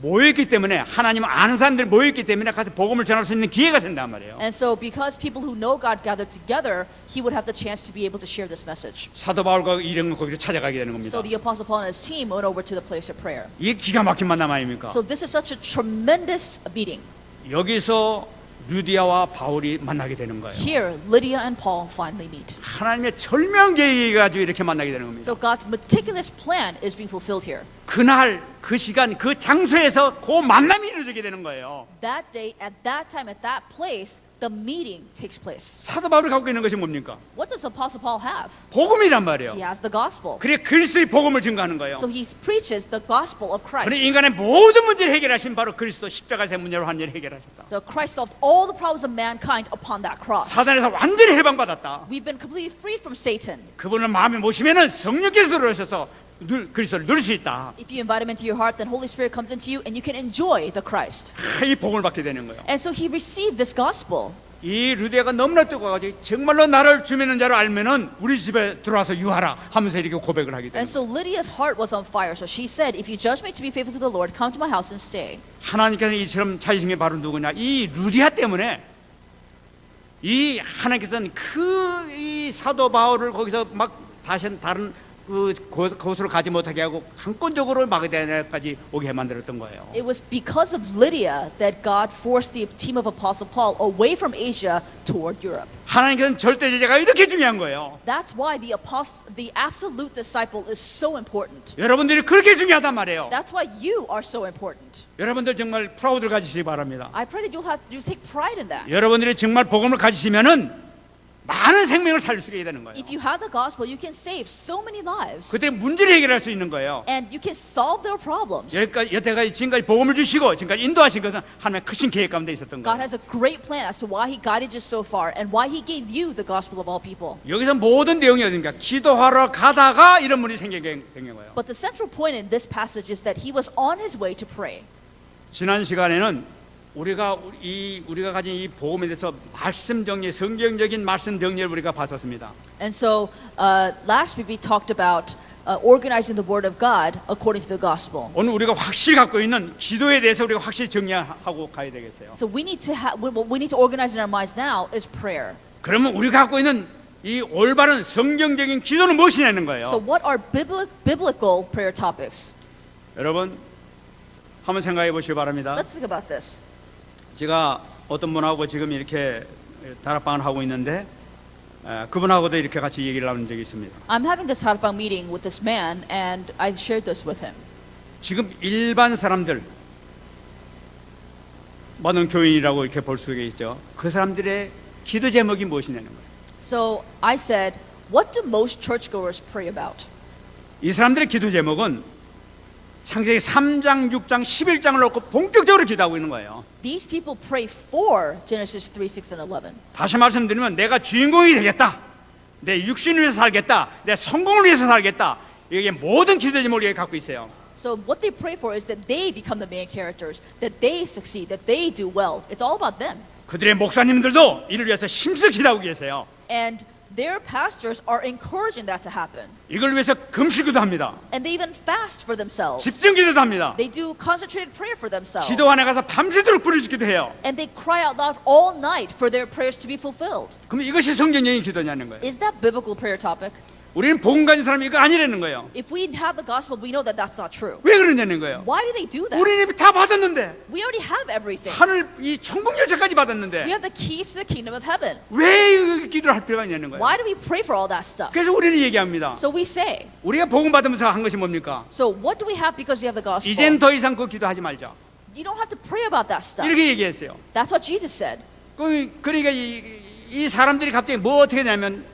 [SPEAKER 1] 모였기 때문에 하나님 아는 사람들이 모였기 때문에 가서 복음을 전할 수 있는 기회가 생긴단 말이에요.
[SPEAKER 2] And so because people who know God gathered together, he would have the chance to be able to share this message.
[SPEAKER 1] 사도 바울과 이런 거 거기로 찾아가게 되는 겁니다.
[SPEAKER 2] So the Apostle Paul and his team went over to the place of prayer.
[SPEAKER 1] 이게 기가 막힌 만남 아닙니까?
[SPEAKER 2] So this is such a tremendous meeting.
[SPEAKER 1] 여기서 루디아와 바울이 만나게 되는 거예요.
[SPEAKER 2] Here, Lydia and Paul finally meet.
[SPEAKER 1] 하나님의 절명 계획이 가지고 이렇게 만나게 되는 겁니다.
[SPEAKER 2] So God's meticulous plan is being fulfilled here.
[SPEAKER 1] 그날 그 시간 그 장소에서 그 만남이 이루어지게 되는 거예요.
[SPEAKER 2] That day, at that time, at that place, the meeting takes place.
[SPEAKER 1] 사도 바울이 갖고 있는 것이 뭡니까?
[SPEAKER 2] What does Apostle Paul have?
[SPEAKER 1] 복음이란 말이에요.
[SPEAKER 2] He has the gospel.
[SPEAKER 1] 그래 그리스도의 복음을 증거하는 거예요.
[SPEAKER 2] So he preaches the gospel of
[SPEAKER 1] 그래
[SPEAKER 2] Christ.
[SPEAKER 1] 인간의 모든 문제를 해결하신 바로 그리스도 십자가에서 문제로 완전히 해결하셨다.
[SPEAKER 2] So Christ solved all the problems of mankind upon that cross.
[SPEAKER 1] 사단에서 완전히 해방받았다.
[SPEAKER 2] We've been completely freed from Satan.
[SPEAKER 1] 그분을 마음에 모시면은 성령께서 들어오셔서 그리스도를 누릴 수 있다.
[SPEAKER 2] If you invite him into your heart, then Holy Spirit comes into you and you can enjoy the Christ.
[SPEAKER 1] 이 복음을 받게 되는 거예요.
[SPEAKER 2] And so he received this gospel.
[SPEAKER 1] 이 루디아가 너무나 뜨거워가지고 정말로 나를 주매는 자를 알면은 우리 집에 들어와서 유하라 하면서 이렇게 고백을 하게 되는
[SPEAKER 2] And so Lydia's heart was on fire. So she said, if you judge me to be faithful to the Lord, come to my house and stay.
[SPEAKER 1] 하나님께서 이처럼 찾으신 게 바로 누구냐? 이 루디아 때문에 이 하나님께서는 이 사도 바울을 거기서 막 다른 그곳으로 가지 못하게 하고 강권적으로 마게도냐까지 오게 만들었던 거예요.
[SPEAKER 2] It was because of Lydia that God forced the team of Apostle Paul away from Asia toward Europe.
[SPEAKER 1] 하나님께서는 절대 제자가 이렇게 중요한 거예요.
[SPEAKER 2] That's why the absolute disciple is so important.
[SPEAKER 1] 여러분들이 그렇게 중요하단 말이에요.
[SPEAKER 2] That's why you are so important.
[SPEAKER 1] 여러분들 정말 프라우드를 가지시기 바랍니다.
[SPEAKER 2] I pray that you take pride in that.
[SPEAKER 1] 여러분들이 정말 복음을 가지시면은 많은 생명을 살릴 수 있게 되는 거예요.
[SPEAKER 2] If you have the gospel, you can save so many lives.
[SPEAKER 1] 그때 문제를 해결할 수 있는 거예요.
[SPEAKER 2] And you can solve their problems.
[SPEAKER 1] 여태까지 지금까지 복음을 주시고 지금까지 인도하신 것은 하나님의 크신 계획 가운데 있었던
[SPEAKER 2] God
[SPEAKER 1] 거예요.
[SPEAKER 2] has a great plan as to why He guided you so far and why He gave you the gospel of all people.
[SPEAKER 1] 여기서 모든 내용이 어딘가 기도하러 가다가 이런 문이 생긴 거예요.
[SPEAKER 2] But the central point in this passage is that he was on his way to pray.
[SPEAKER 1] 지난 시간에는 우리가 가진 이 복음에 대해서 말씀 정리, 성경적인 말씀 정리를 우리가 봤었습니다.
[SPEAKER 2] And so last week we talked about organizing the Word of God according to the gospel.
[SPEAKER 1] 오늘 우리가 확실히 갖고 있는 기도에 대해서 우리가 확실히 정리하고 가야 되겠어요.
[SPEAKER 2] So we need to what we need to organize in our minds now is prayer.
[SPEAKER 1] 그러면 우리가 갖고 있는 이 올바른 성경적인 기도는 무엇이냐는 거예요.
[SPEAKER 2] So what are biblical prayer topics?
[SPEAKER 1] 여러분 한번 생각해 보시기 바랍니다.
[SPEAKER 2] Let's think about this.
[SPEAKER 1] 제가 어떤 분하고 지금 이렇게 다락방을 하고 있는데 그분하고도 이렇게 같이 얘기를 나눈 적이 있습니다.
[SPEAKER 2] I'm having this 다락방 meeting with this man, and I shared this with him.
[SPEAKER 1] 지금 일반 사람들 많은 교인이라고 이렇게 볼 수가 있죠. 그 사람들의 기도 제목이 무엇이냐는 거예요.
[SPEAKER 2] So I said, what do most churchgoers pray about?
[SPEAKER 1] 이 사람들의 기도 제목은 창세기 3장, 6장, 11장을 놓고 본격적으로 기도하고 있는 거예요.
[SPEAKER 2] These people pray for Genesis 3, 6, and 11.
[SPEAKER 1] 다시 말씀드리면 내가 주인공이 되겠다, 내 육신을 위해서 살겠다, 내 성공을 위해서 살겠다, 이게 모든 기도 제목을 갖고 있어요.
[SPEAKER 2] So what they pray for is that they become the main characters, that they succeed, that they do well. It's all about them.
[SPEAKER 1] 그들의 목사님들도 이를 위해서 힘써 기도하고 계세요.
[SPEAKER 2] And their pastors are encouraging that to happen.
[SPEAKER 1] 이걸 위해서 금식기도 합니다.
[SPEAKER 2] And they even fast for themselves.
[SPEAKER 1] 집중기도도 합니다.
[SPEAKER 2] They do concentrated prayer for themselves.
[SPEAKER 1] 기도원에 가서 밤새도록 부르짖기도 해요.
[SPEAKER 2] And they cry out loud all night for their prayers to be fulfilled.
[SPEAKER 1] 그럼 이것이 성경적인 기도냐는 거예요.
[SPEAKER 2] Is that biblical prayer topic?
[SPEAKER 1] 우리는 복음 가진 사람이 이거 아니라는 거예요.
[SPEAKER 2] If we have the gospel, we know that that's not true.
[SPEAKER 1] 왜 그러냐는 거예요.
[SPEAKER 2] Why do they do that?
[SPEAKER 1] 우리는 이미 다 받았는데,
[SPEAKER 2] We already have everything.
[SPEAKER 1] 하늘 이 천국 열쇠까지
[SPEAKER 2] We
[SPEAKER 1] 받았는데
[SPEAKER 2] have the keys to the kingdom of heaven.
[SPEAKER 1] 왜 기도를 할 필요가 있냐는 거예요.
[SPEAKER 2] Why do we pray for all that stuff?
[SPEAKER 1] 그래서 우리는 얘기합니다.
[SPEAKER 2] So we say,
[SPEAKER 1] 우리가 복음 받으면서 한 것이 뭡니까?
[SPEAKER 2] so what do we have because we have the gospel?
[SPEAKER 1] 이젠 더 이상 그 기도하지 말자,
[SPEAKER 2] You don't have to pray about that stuff.
[SPEAKER 1] 이렇게 얘기했어요.
[SPEAKER 2] That's what Jesus said.
[SPEAKER 1] 그러니까 이 사람들이 갑자기 뭐 어떻게 되냐면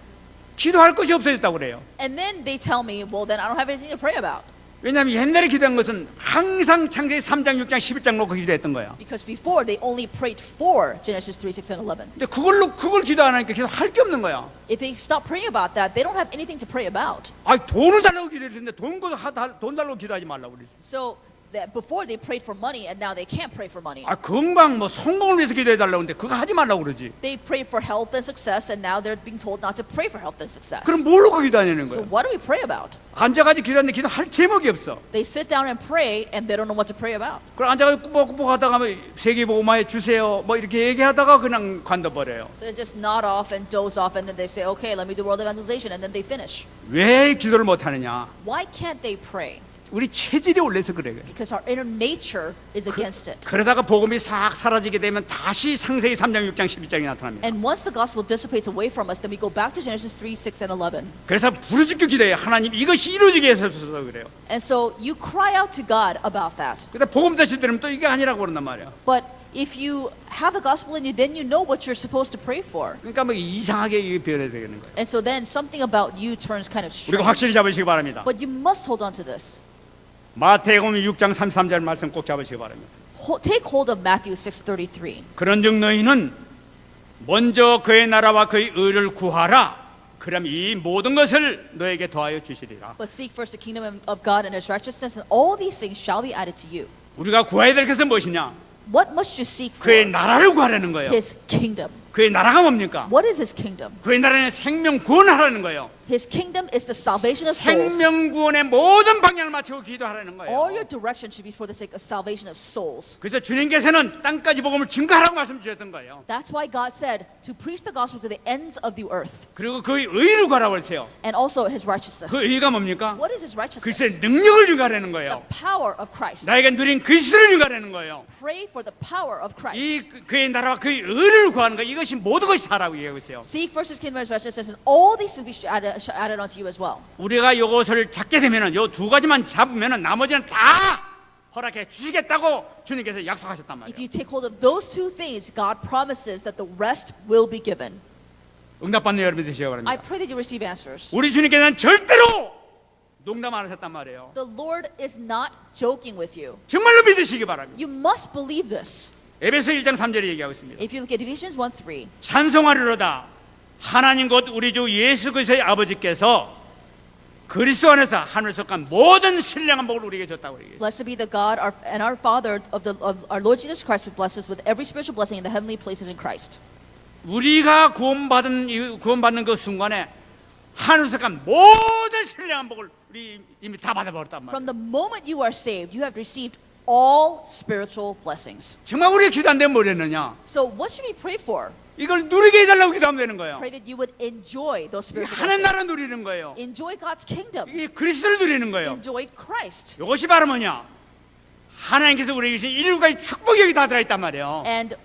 [SPEAKER 1] 기도할 것이 없어졌다고 그래요.
[SPEAKER 2] And then they tell me, well, then I don't have anything to pray about.
[SPEAKER 1] 왜냐하면 옛날에 기도한 것은 항상 창세기 3장, 6장, 11장 놓고 기도했던 거야.
[SPEAKER 2] Because before they only prayed for Genesis 3, 6, and 11.
[SPEAKER 1] 근데 그걸 기도 안 하니까 기도할 게 없는 거야.
[SPEAKER 2] If they stop praying about that, they don't have anything to pray about.
[SPEAKER 1] 아, 돈을 달라고 기도했는데 돈 달라고 기도하지 말라고 그러지.
[SPEAKER 2] So that before they prayed for money, and now they can't pray for money.
[SPEAKER 1] 아, 건강 뭐 성공을 위해서 기도해 달라고 하는데 그거 하지 말라고 그러지.
[SPEAKER 2] They prayed for health and success, and now they're being told not to pray for health and success.
[SPEAKER 1] 그럼 뭘 놓고 기도하냐는
[SPEAKER 2] So
[SPEAKER 1] 거야.
[SPEAKER 2] what do we pray about?
[SPEAKER 1] 앉아가지고 기도하는데 기도할 제목이 없어.
[SPEAKER 2] They sit down and pray, and they don't know what to pray about.
[SPEAKER 1] 그럼 앉아가지고 꾸벅꾸벅 하다가 뭐 세계복음화해 주세요 뭐 이렇게 얘기하다가 그냥 관둬버려요.
[SPEAKER 2] They just nod off and doze off, and then they say, okay, let me do world evangelization, and then they finish.
[SPEAKER 1] 왜 기도를 못하느냐?
[SPEAKER 2] Why can't they pray?
[SPEAKER 1] 우리 체질이 원래서 그래.
[SPEAKER 2] Because our inner nature is against it.
[SPEAKER 1] 그러다가 복음이 싹 사라지게 되면 다시 창세기 3장, 6장, 11장이 나타납니다.
[SPEAKER 2] And once the gospel dissipates away from us, then we go back to Genesis 3, 6, and 11.
[SPEAKER 1] 그래서 부르짖고 기도해요. 하나님 이것이 이루어지게 해주셔서 그래요.
[SPEAKER 2] And so you cry out to God about that.
[SPEAKER 1] 그래서 복음 다시 들으면 또 이게 아니라고 그런단 말이에요.
[SPEAKER 2] But if you have the gospel in you, then you know what you're supposed to pray for.
[SPEAKER 1] 그러니까 뭐 이상하게 이게 변해야 되는 거예요.
[SPEAKER 2] And so then something about you turns kind of
[SPEAKER 1] 우리가 확실히
[SPEAKER 2] strange.
[SPEAKER 1] 잡으시기 바랍니다.
[SPEAKER 2] But you must hold on to this.
[SPEAKER 1] 마태복음 6장 33절 말씀 꼭 잡으시기 바랍니다.
[SPEAKER 2] Take hold of Matthew 6:33.
[SPEAKER 1] 그런즉 너희는 먼저 그의 나라와 그의 의를 구하라. 그럼 이 모든 것을 너에게 더하여 주시리라.
[SPEAKER 2] But seek first the kingdom of God and His righteousness, and all these things shall be added to you.
[SPEAKER 1] 우리가 구해야 될 것은 무엇이냐?
[SPEAKER 2] What must you seek for?
[SPEAKER 1] 그의 나라를 구하라는 거예요.
[SPEAKER 2] His kingdom.
[SPEAKER 1] 그의 나라가 뭡니까?
[SPEAKER 2] What is His kingdom?
[SPEAKER 1] 그의 나라는 생명 구원하라는 거예요.
[SPEAKER 2] His kingdom is the salvation of souls.
[SPEAKER 1] 생명 구원의 모든 방향을 맞추고 기도하라는
[SPEAKER 2] All
[SPEAKER 1] 거예요.
[SPEAKER 2] your direction should be for the sake of salvation of souls.
[SPEAKER 1] 그래서 주님께서는 땅까지 복음을 증거하라고 말씀 주셨던 거예요.
[SPEAKER 2] That's why God said to preach the gospel to the ends of the earth,
[SPEAKER 1] 그리고 그의 의를 구하라고 했어요.
[SPEAKER 2] and also His righteousness.
[SPEAKER 1] 그 의가 뭡니까?
[SPEAKER 2] What is His righteousness?
[SPEAKER 1] 그리스도의 능력을 증거하라는
[SPEAKER 2] The
[SPEAKER 1] 거예요.
[SPEAKER 2] power of Christ.
[SPEAKER 1] 나에게 누린 그리스도를 증거하라는 거예요.
[SPEAKER 2] Pray for the power of Christ.
[SPEAKER 1] 이 그의 나라와 그의 의를 구하는 거, 이것이 모든 것이 다라고 얘기하고 있어요.
[SPEAKER 2] Seek first His kingdom and His righteousness, and all these will be added unto you as well.
[SPEAKER 1] 우리가 이것을 잡게 되면은 요 두 가지만 잡으면은 나머지는 다 허락해 주시겠다고 주님께서 약속하셨단
[SPEAKER 2] If
[SPEAKER 1] 말이에요.
[SPEAKER 2] you take hold of those two things, God promises that the rest will be given.
[SPEAKER 1] 응답받는 여러분 되시기
[SPEAKER 2] I
[SPEAKER 1] 바랍니다.
[SPEAKER 2] pray that you receive answers.
[SPEAKER 1] 우리 주님께서는 절대로 농담 안 하셨단 말이에요.
[SPEAKER 2] The Lord is not joking with you.
[SPEAKER 1] 정말로 믿으시기 바랍니다.
[SPEAKER 2] You must believe this.
[SPEAKER 1] 에베소 1장 3절에 얘기하고 있습니다.
[SPEAKER 2] If you look at Ephesians 1:3,
[SPEAKER 1] 찬송하리로다 하나님 곧 우리 주 예수 그리스도의 아버지께서 그리스도 안에서 하늘에서 속한 모든 신령한 복을 우리에게 줬다고 얘기해요.
[SPEAKER 2] blessed be the God and our Father of our Lord Jesus Christ, who blesses us with every spiritual blessing in the heavenly places in Christ.
[SPEAKER 1] 우리가 구원받는 그 순간에 하늘에서 속한 모든 신령한 복을 우리 이미 다 받아버렸단
[SPEAKER 2] From
[SPEAKER 1] 말이에요.
[SPEAKER 2] the moment you are saved, you have received all spiritual blessings.
[SPEAKER 1] 정말 우리가 기도 안 되면 뭘 했느냐?
[SPEAKER 2] So what should we pray for?
[SPEAKER 1] 이걸 누리게 해달라고 기도하면 되는 거예요.
[SPEAKER 2] Pray that you would enjoy those
[SPEAKER 1] 이게
[SPEAKER 2] spiritual
[SPEAKER 1] 하나님 나라
[SPEAKER 2] blessings.
[SPEAKER 1] 누리는 거예요.
[SPEAKER 2] Enjoy God's kingdom.
[SPEAKER 1] 이게 그리스도를 누리는 거예요.
[SPEAKER 2] Enjoy Christ.
[SPEAKER 1] 이것이 바로 뭐냐? 하나님께서 우리에게 주신 일가의 축복이 여기 다 들어있단 말이에요.
[SPEAKER 2] And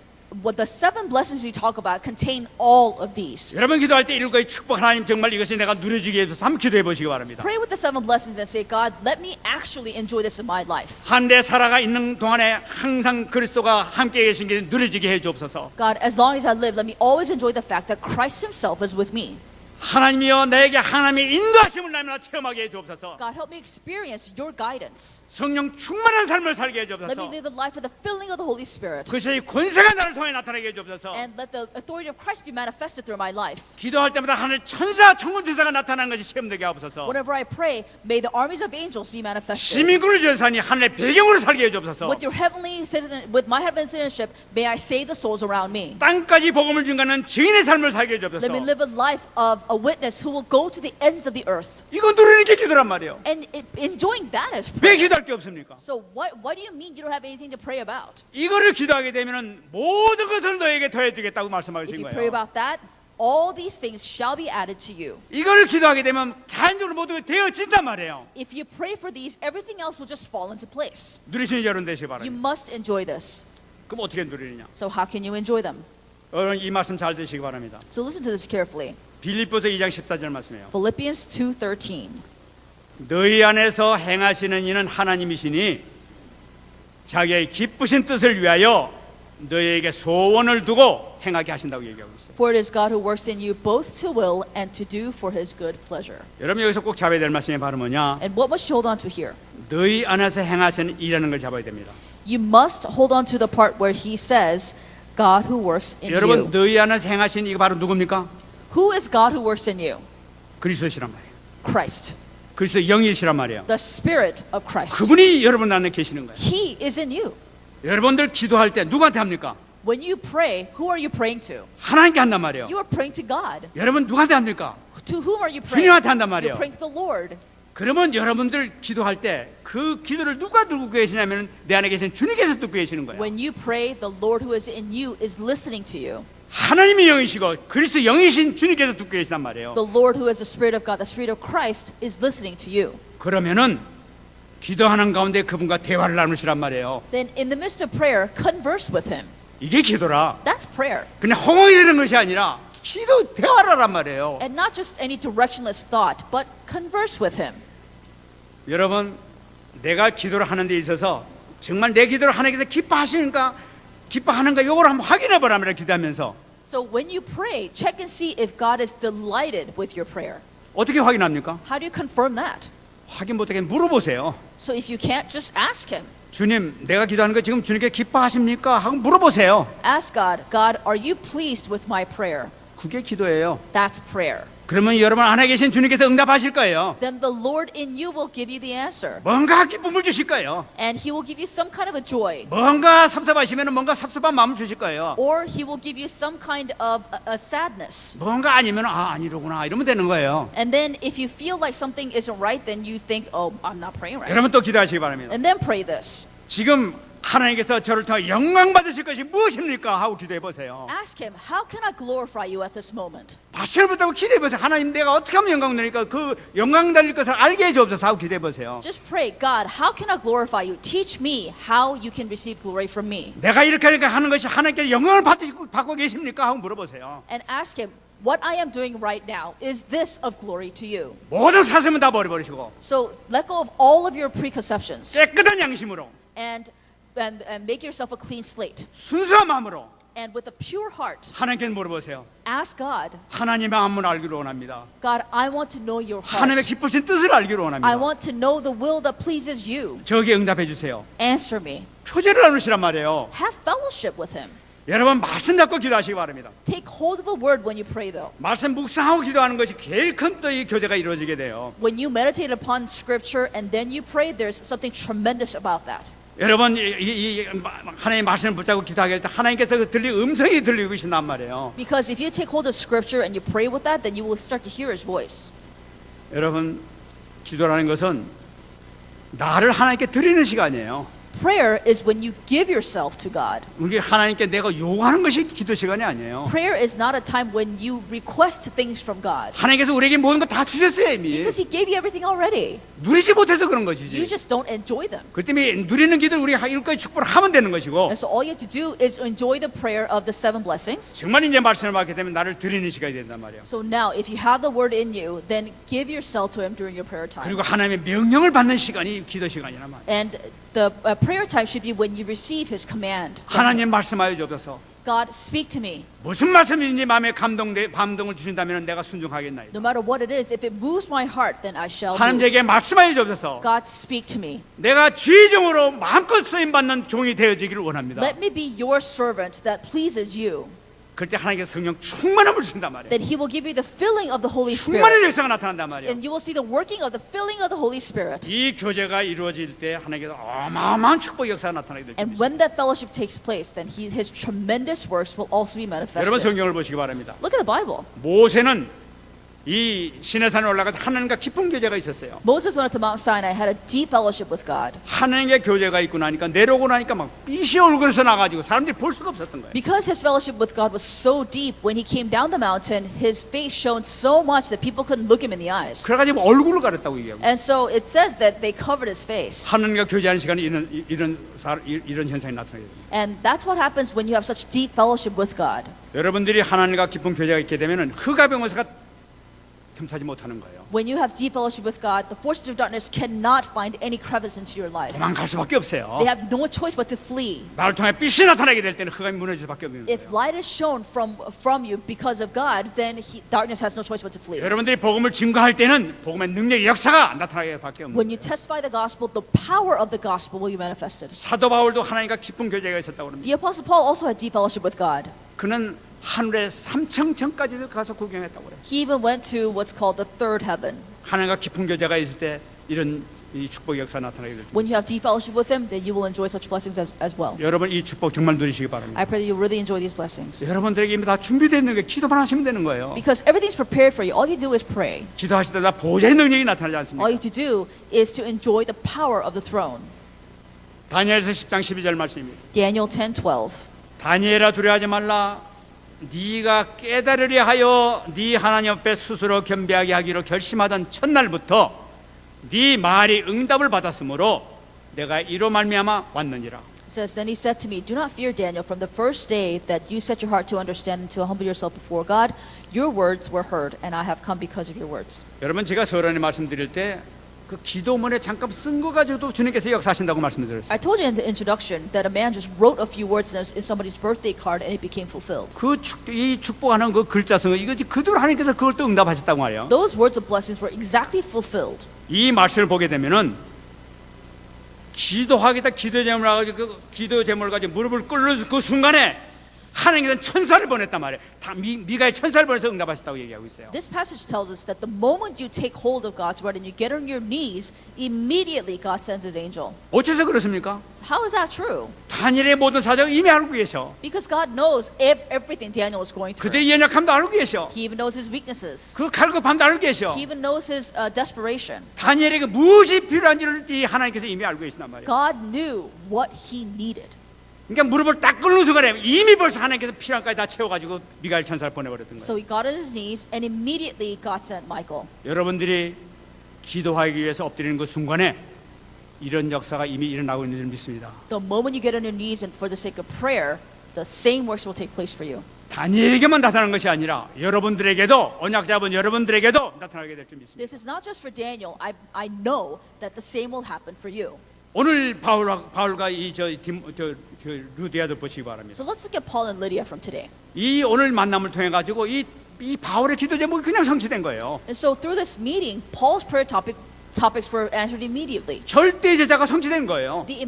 [SPEAKER 2] what the 7 blessings we talk about contain all of these.
[SPEAKER 1] 여러분 기도할 때 일가의 축복 하나님 정말 이것이 내가 누려지게 해서 한번 기도해 보시기 바랍니다.
[SPEAKER 2] Pray with the 7 blessings and say, God, let me actually enjoy this in my life.
[SPEAKER 1] 한 대 살아가 있는 동안에 항상 그리스도가 함께 계신 게 누려지게 해 주옵소서.
[SPEAKER 2] God, as long as I live, let me always enjoy the fact that Christ himself is with me.
[SPEAKER 1] 하나님이여 나에게 하나님의 인도하심을 날마다 체험하게 해 주옵소서.
[SPEAKER 2] God, help me experience your guidance.
[SPEAKER 1] 성령 충만한 삶을 살게 해
[SPEAKER 2] Let me
[SPEAKER 1] 주옵소서.
[SPEAKER 2] live a life with the filling of the Holy Spirit.
[SPEAKER 1] 그리스도의 권세가 나를 통해 나타나게 해 주옵소서.
[SPEAKER 2] And let the authority of Christ be manifested through my life.
[SPEAKER 1] 기도할 때마다 하늘 천사 천군 천사가 나타나는 것이 체험되게 하옵소서.
[SPEAKER 2] Whenever I pray, may the armies of angels be manifested.
[SPEAKER 1] 시민군을 전사하니 하늘의 배경으로 살게 해 주옵소서.
[SPEAKER 2] With your heavenly citizen, with my heavenly citizenship, may I save the souls around me.
[SPEAKER 1] 땅까지 복음을 증가하는 증인의 삶을 살게 해 주옵소서.
[SPEAKER 2] Let me live a life of a witness who will go to the ends of the earth.
[SPEAKER 1] 이거 누리는 게 기도란 말이에요.
[SPEAKER 2] And enjoying that as
[SPEAKER 1] 왜
[SPEAKER 2] prayer.
[SPEAKER 1] 기도할 게 없습니까?
[SPEAKER 2] So what do you mean you don't have anything to pray about?
[SPEAKER 1] 이거를 기도하게 되면은 모든 것을 너에게 더해 주겠다고
[SPEAKER 2] If
[SPEAKER 1] 말씀하신
[SPEAKER 2] you pray
[SPEAKER 1] 거예요.
[SPEAKER 2] about that, all these things shall be added to you.
[SPEAKER 1] 이거를 기도하게 되면 자연적으로 모두가 되어진단 말이에요.
[SPEAKER 2] If you pray for these, everything else will just fall into place.
[SPEAKER 1] 누리시는 여러분 되시기
[SPEAKER 2] You
[SPEAKER 1] 바랍니다.
[SPEAKER 2] must enjoy this.
[SPEAKER 1] 그럼 어떻게 누리느냐?
[SPEAKER 2] So how can you enjoy them?
[SPEAKER 1] 여러분 이 말씀 잘 드시기 바랍니다.
[SPEAKER 2] So listen to this carefully.
[SPEAKER 1] 빌립보서 2장 14절 말씀이에요.
[SPEAKER 2] Philippians 2:13.
[SPEAKER 1] 너희 안에서 행하시는 이는 하나님이시니 자기의 기쁘신 뜻을 위하여 너희에게 소원을 두고 행하게 하신다고 얘기하고 있어요.
[SPEAKER 2] For it is God who works in you both to will and to do for his good pleasure.
[SPEAKER 1] 여러분 여기서 꼭 잡아야 될 말씀이 바로 뭐냐?
[SPEAKER 2] And what must you hold on to here?
[SPEAKER 1] 너희 안에서 행하시는 이라는 걸 잡아야 됩니다.
[SPEAKER 2] You must hold on to the part where he says, God who works in
[SPEAKER 1] 여러분
[SPEAKER 2] you.
[SPEAKER 1] 너희 안에서 행하신 이거 바로 누굽니까?
[SPEAKER 2] Who is God who works in you?
[SPEAKER 1] 그리스도시란 말이에요.
[SPEAKER 2] Christ.
[SPEAKER 1] 그리스도 영이시란 말이에요.
[SPEAKER 2] The Spirit of Christ.
[SPEAKER 1] 그분이 여러분 안에 계시는 거예요.
[SPEAKER 2] He is in you.
[SPEAKER 1] 여러분들 기도할 때 누구한테 합니까?
[SPEAKER 2] When you pray, who are you praying to?
[SPEAKER 1] 하나님께 한단 말이에요.
[SPEAKER 2] You are praying to God.
[SPEAKER 1] 여러분 누구한테 합니까?
[SPEAKER 2] To whom are you praying?
[SPEAKER 1] 주님한테 한단 말이에요.
[SPEAKER 2] You're praying to the Lord.
[SPEAKER 1] 그러면 여러분들 기도할 때 그 기도를 누가 듣고 계시냐면 내 안에 계신 주님께서 듣고 계시는 거예요.
[SPEAKER 2] When you pray, the Lord who is in you is listening to you.
[SPEAKER 1] 하나님이 영이시고 그리스도 영이신 주님께서 듣고 계시단 말이에요.
[SPEAKER 2] The Lord who is the Spirit of God, the Spirit of Christ, is listening to you.
[SPEAKER 1] 그러면은 기도하는 가운데 그분과 대화를 나누시란 말이에요.
[SPEAKER 2] Then in the midst of prayer, converse with Him.
[SPEAKER 1] 이게 기도라.
[SPEAKER 2] That's prayer.
[SPEAKER 1] 그냥 허공이 되는 것이 아니라 기도 대화를 하란 말이에요.
[SPEAKER 2] And not just any directionless thought, but converse with Him.
[SPEAKER 1] 여러분 내가 기도를 하는 데 있어서 정말 내 기도를 하나님께서 기뻐하는가 요걸 한번 확인해 보라면 기도하면서
[SPEAKER 2] So when you pray, check and see if God is delighted with your prayer.
[SPEAKER 1] 어떻게 확인합니까?
[SPEAKER 2] How do you confirm that?
[SPEAKER 1] 확인 못하게 물어보세요.
[SPEAKER 2] So if you can't, just ask Him.
[SPEAKER 1] 주님 내가 기도하는 거 지금 주님께 기뻐하십니까? 하고 물어보세요.
[SPEAKER 2] Ask God, God, are you pleased with my prayer?
[SPEAKER 1] 그게 기도예요.
[SPEAKER 2] That's prayer.
[SPEAKER 1] 그러면 여러분 안에 계신 주님께서 응답하실 거예요.
[SPEAKER 2] Then the Lord in you will give you the answer.
[SPEAKER 1] 뭔가 기쁨을 주실 거예요.
[SPEAKER 2] And He will give you some kind of a joy.
[SPEAKER 1] 뭔가 섭섭하시면 뭔가 섭섭한 마음 주실 거예요.
[SPEAKER 2] Or He will give you some kind of a sadness.
[SPEAKER 1] 뭔가 아니면 아니로구나 이러면 되는 거예요.
[SPEAKER 2] And then if you feel like something isn't right, then you think, oh, I'm not praying right.
[SPEAKER 1] 여러분 또 기도하시기 바랍니다.
[SPEAKER 2] And then pray this.
[SPEAKER 1] 지금 하나님께서 저를 통해 영광 받으실 것이 무엇입니까? 하고 기도해 보세요.
[SPEAKER 2] Ask Him, how can I glorify you at this moment?
[SPEAKER 1] 박수를 붙들고 기도해 보세요. 하나님 내가 어떻게 하면 영광 드리니까 그 영광 드릴 것을 알게 해 주옵소서 하고 기도해 보세요.
[SPEAKER 2] Just pray, God, how can I glorify you? Teach me how you can receive glory from me.
[SPEAKER 1] 내가 이렇게 하는 것이 하나님께서 영광을 받고 계십니까? 하고 물어보세요.
[SPEAKER 2] And ask Him, what I am doing right now, is this of glory to you?
[SPEAKER 1] 모든 사슴은 다 버려버리시고
[SPEAKER 2] So let go of all of your preconceptions
[SPEAKER 1] 깨끗한 양심으로
[SPEAKER 2] and make yourself a clean slate.
[SPEAKER 1] 순수한 마음으로
[SPEAKER 2] And with a pure heart,
[SPEAKER 1] 하나님께 물어보세요.
[SPEAKER 2] ask God,
[SPEAKER 1] 하나님의 마음을 알기로 원합니다.
[SPEAKER 2] God, I want to know your
[SPEAKER 1] 하나님의
[SPEAKER 2] heart.
[SPEAKER 1] 기쁘신 뜻을 알기로
[SPEAKER 2] I
[SPEAKER 1] 원합니다.
[SPEAKER 2] want to know the will that pleases you.
[SPEAKER 1] 저기에 응답해 주세요.
[SPEAKER 2] Answer me.
[SPEAKER 1] 교제를 나누시란 말이에요.
[SPEAKER 2] Have fellowship with Him.
[SPEAKER 1] 여러분 말씀 잡고 기도하시기 바랍니다.
[SPEAKER 2] Take hold of the word when you pray, though.
[SPEAKER 1] 말씀 묵상하고 기도하는 것이 제일 큰 또 이 교제가 이루어지게 돼요.
[SPEAKER 2] When you meditate upon Scripture and then you pray, there's something tremendous about that.
[SPEAKER 1] 여러분 하나님의 말씀을 붙잡고 기도하게 할 때 하나님께서 음성이 들리고 계신단 말이에요.
[SPEAKER 2] Because if you take hold of Scripture and you pray with that, then you will start to hear His voice.
[SPEAKER 1] 여러분 기도라는 것은 나를 하나님께 드리는 시간이에요.
[SPEAKER 2] Prayer is when you give yourself to God.
[SPEAKER 1] 이게 하나님께 내가 요구하는 것이 기도 시간이 아니에요.
[SPEAKER 2] Prayer is not a time when you request things from God.
[SPEAKER 1] 하나님께서 우리에게 모든 거 다 주셨어요 이미.
[SPEAKER 2] Because He gave you everything already.
[SPEAKER 1] 누리지 못해서 그런
[SPEAKER 2] You
[SPEAKER 1] 것이지.
[SPEAKER 2] just don't enjoy them.
[SPEAKER 1] 그 때문에 누리는 기도를 우리가 일까지 축복을 하면 되는 것이고,
[SPEAKER 2] And so all you have to do is enjoy the prayer of the 7 blessings.
[SPEAKER 1] 정말 이제 말씀을 받게 되면 나를 드리는 시간이 된단 말이에요.
[SPEAKER 2] So now, if you have the word in you, then give yourself to Him during your prayer time.
[SPEAKER 1] 그리고 하나님의 명령을 받는 시간이 기도 시간이란 말이에요.
[SPEAKER 2] And the prayer time should be when you receive His command. from Him.
[SPEAKER 1] 하나님 말씀하여 주옵소서.
[SPEAKER 2] God, speak to me.
[SPEAKER 1] 무슨 말씀인지 마음에 감동을 주신다면 내가 순종하겠나이다.
[SPEAKER 2] No matter what it is, if it moves my heart, then I shall
[SPEAKER 1] 하나님
[SPEAKER 2] move.
[SPEAKER 1] 제게 말씀하여 주옵소서.
[SPEAKER 2] God, speak to me.
[SPEAKER 1] 내가 지정으로 마음껏 쓰임 받는 종이 되어지기를 원합니다.
[SPEAKER 2] Let me be your servant that pleases you.
[SPEAKER 1] 그때 하나님께서 성령 충만함을 주신단 말이에요.
[SPEAKER 2] That He will give you the filling of the Holy
[SPEAKER 1] 충만한
[SPEAKER 2] Spirit.
[SPEAKER 1] 역사가 나타난단 말이에요.
[SPEAKER 2] And you will see the working of the filling of the Holy Spirit.
[SPEAKER 1] 이 교제가 이루어질 때 하나님께서 어마어마한 축복 역사가 나타나게 될
[SPEAKER 2] And
[SPEAKER 1] 겁니다.
[SPEAKER 2] when that fellowship takes place, then His tremendous works will also be
[SPEAKER 1] 여러분
[SPEAKER 2] manifested.
[SPEAKER 1] 성경을 보시기 바랍니다.
[SPEAKER 2] Look at the Bible.
[SPEAKER 1] 모세는 이 시내산에 올라가서 하나님과 깊은 교제가 있었어요.
[SPEAKER 2] Moses went up to Mount Sinai, had a deep fellowship with God.
[SPEAKER 1] 하나님의 교제가 있고 나니까 내려오고 나니까 막 빛이 얼굴에서 나가지고 사람들이 볼 수가 없었던 거예요.
[SPEAKER 2] Because his fellowship with God was so deep, when he came down the mountain, his face shone so much that people couldn't look him in the eyes.
[SPEAKER 1] 그래가지고 얼굴을 가렸다고 얘기하고
[SPEAKER 2] And so it says that they covered his face.
[SPEAKER 1] 하나님과 교제하는 시간에 이런 현상이 나타나게 됩니다.
[SPEAKER 2] And that's what happens when you have such deep fellowship with God.
[SPEAKER 1] 여러분들이 하나님과 깊은 교제가 있게 되면은 흑암병원사가 틈타지 못하는 거예요.
[SPEAKER 2] When you have deep fellowship with God, the forces of darkness cannot find any crevice into your life.
[SPEAKER 1] 도망갈 수밖에 없어요.
[SPEAKER 2] They have no choice but to flee.
[SPEAKER 1] 나를 통해 빛이 나타나게 될 때는 흑암이 무너질 수밖에 없는 거예요.
[SPEAKER 2] If light is shown from you because of God, then darkness has no choice but to flee.
[SPEAKER 1] 여러분들이 복음을 증거할 때는 복음의 능력의 역사가 나타나게 밖에 없는
[SPEAKER 2] When
[SPEAKER 1] 거예요.
[SPEAKER 2] you testify the gospel, the power of the gospel will be manifested.
[SPEAKER 1] 사도 바울도 하나님과 깊은 교제가 있었다고 합니다.
[SPEAKER 2] The Apostle Paul also had deep fellowship with God.
[SPEAKER 1] 그는 하늘의 삼층천까지도 가서 구경했다고 그래요.
[SPEAKER 2] He even went to what's called the third heaven.
[SPEAKER 1] 하나님과 깊은 교제가 있을 때 이런 이 축복 역사 나타나게 될 때
[SPEAKER 2] When you have deep fellowship with Him, then you will enjoy such blessings as well.
[SPEAKER 1] 여러분 이 축복 정말 누리시기 바랍니다.
[SPEAKER 2] I pray that you really enjoy these blessings.
[SPEAKER 1] 여러분들에게 이미 다 준비되어 있는 게 기도만 하시면 되는 거예요.
[SPEAKER 2] Because everything's prepared for you. All you do is pray.
[SPEAKER 1] 기도하실 때다 보좌의 능력이 나타나지 않습니까?
[SPEAKER 2] All you have to do is to enjoy the power of the throne.
[SPEAKER 1] 다니엘서 10장 12절 말씀입니다.
[SPEAKER 2] Daniel 10:12.
[SPEAKER 1] 다니엘아 두려워하지 말라. 네가 깨달으려 하여 네 하나님 앞에 스스로 겸비하게 하기로 결심하던 첫날부터 네 말이 응답을 받았으므로 내가 이로 말미암아 왔느니라.
[SPEAKER 2] It says, Then he said to me, Do not fear, Daniel, from the first day that you set your heart to understand and to humble yourself before God, your words were heard, and I have come because of your words.
[SPEAKER 1] 여러분 제가 서론에 말씀드릴 때 그 기도문에 잠깐 쓴 거 가지고도 주님께서 역사하신다고 말씀드렸어요.
[SPEAKER 2] I told you in the introduction that a man just wrote a few words in somebody's birthday card and it became fulfilled.
[SPEAKER 1] 이 축복하는 그 글자성을 이것이 그대로 하나님께서 그걸 또 응답하셨다고 말이에요.
[SPEAKER 2] Those words of blessings were exactly fulfilled.
[SPEAKER 1] 이 말씀을 보게 되면은 기도하겠다 기도 제목을 가지고 그 기도 제목을 가지고 무릎을 꿇는 그 순간에 하나님께서 천사를 보냈단 말이에요. 다 미가엘 천사를 보내서 응답하셨다고 얘기하고 있어요.
[SPEAKER 2] This passage tells us that the moment you take hold of God's word and you get on your knees, immediately God sends His angel.
[SPEAKER 1] 어째서 그렇습니까?
[SPEAKER 2] So how is that true?
[SPEAKER 1] 다니엘의 모든 사정을 이미 알고 계셔.
[SPEAKER 2] Because God knows everything Daniel was going through.
[SPEAKER 1] 그들의 연약함도 알고 계셔.
[SPEAKER 2] He even knows his weaknesses.
[SPEAKER 1] 그 갈급함도 알고 계셔.
[SPEAKER 2] He even knows his desperation.
[SPEAKER 1] 다니엘에게 무엇이 필요한지를 이 하나님께서 이미 알고 계신단 말이에요.
[SPEAKER 2] God knew what he needed.
[SPEAKER 1] 그러니까 무릎을 딱 꿇는 순간에 이미 벌써 하나님께서 필요한 까지 다 채워가지고 미가엘 천사를 보내버렸던
[SPEAKER 2] So
[SPEAKER 1] 거예요.
[SPEAKER 2] he got on his knees and immediately God sent Michael.
[SPEAKER 1] 여러분들이 기도하기 위해서 엎드리는 그 순간에 이런 역사가 이미 일어나고 있는 줄 믿습니다.
[SPEAKER 2] The moment you get on your knees and for the sake of prayer, the same works will take place for you.
[SPEAKER 1] 다니엘에게만 나타나는 것이 아니라 여러분들에게도 언약 잡은 여러분들에게도 나타나게 될 줄 믿습니다.
[SPEAKER 2] This is not just for Daniel. I know that the same will happen for you.
[SPEAKER 1] 오늘 바울과 루디아도 보시기 바랍니다.
[SPEAKER 2] So let's look at Paul and Lydia from today.
[SPEAKER 1] 이 오늘 만남을 통해 가지고 이 바울의 기도 제목이 그냥 성취된 거예요.
[SPEAKER 2] And so through this meeting, Paul's prayer topics were answered immediately.
[SPEAKER 1] 절대 제자가 성취된 거예요.
[SPEAKER 2] The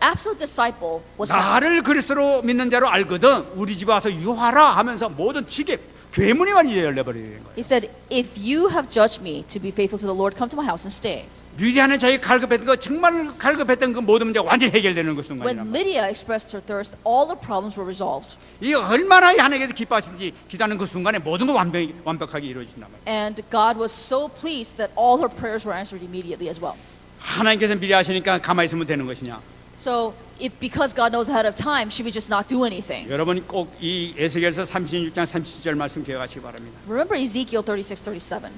[SPEAKER 2] absolute disciple was found.
[SPEAKER 1] 나를 그리스도로 믿는 자로 알거든 우리 집에 와서 유하라 하면서 모든 지게 괴문이 완전히 열려버리는 거예요.
[SPEAKER 2] He said, if you have judged me to be faithful to the Lord, come to my house and stay.
[SPEAKER 1] 류디아는 자기 갈급했던 거 정말 갈급했던 그 모든 문제가 완전히 해결되는 그
[SPEAKER 2] When
[SPEAKER 1] 순간이란 말이에요.
[SPEAKER 2] Lydia expressed her thirst, all the problems were resolved.
[SPEAKER 1] 이게 얼마나 하나님께서 기뻐하신지 기도하는 그 순간에 모든 거 완벽하게 이루어진단 말이에요.
[SPEAKER 2] And God was so pleased that all her prayers were answered immediately as well.
[SPEAKER 1] 하나님께서 미리 하시니까 가만히 있으면 되는 것이냐?
[SPEAKER 2] So because God knows ahead of time, she would just not do anything.
[SPEAKER 1] 여러분 꼭 이 에스겔서 36장 37절 말씀 기억하시기 바랍니다.
[SPEAKER 2] Remember Ezekiel 36:37.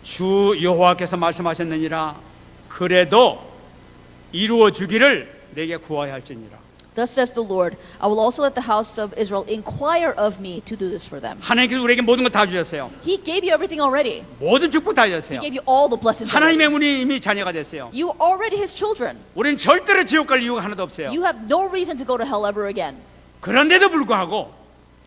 [SPEAKER 1] 주 여호와께서 말씀하셨느니라 그래도 이루어 주기를 내게 구하여 할지니라.
[SPEAKER 2] Thus says the Lord, I will also let the house of Israel inquire of me to do this for them.
[SPEAKER 1] 하나님께서 우리에게 모든 거 다 주셨어요.
[SPEAKER 2] He gave you everything already.
[SPEAKER 1] 모든 축복 다
[SPEAKER 2] He
[SPEAKER 1] 주셨어요.
[SPEAKER 2] gave you all the blessings already.
[SPEAKER 1] 하나님의 우리 이미 자녀가 됐어요.
[SPEAKER 2] You are already His children.
[SPEAKER 1] 우리는 절대로 지옥 갈 이유가 하나도 없어요.
[SPEAKER 2] You have no reason to go to hell ever again.
[SPEAKER 1] 그런데도 불구하고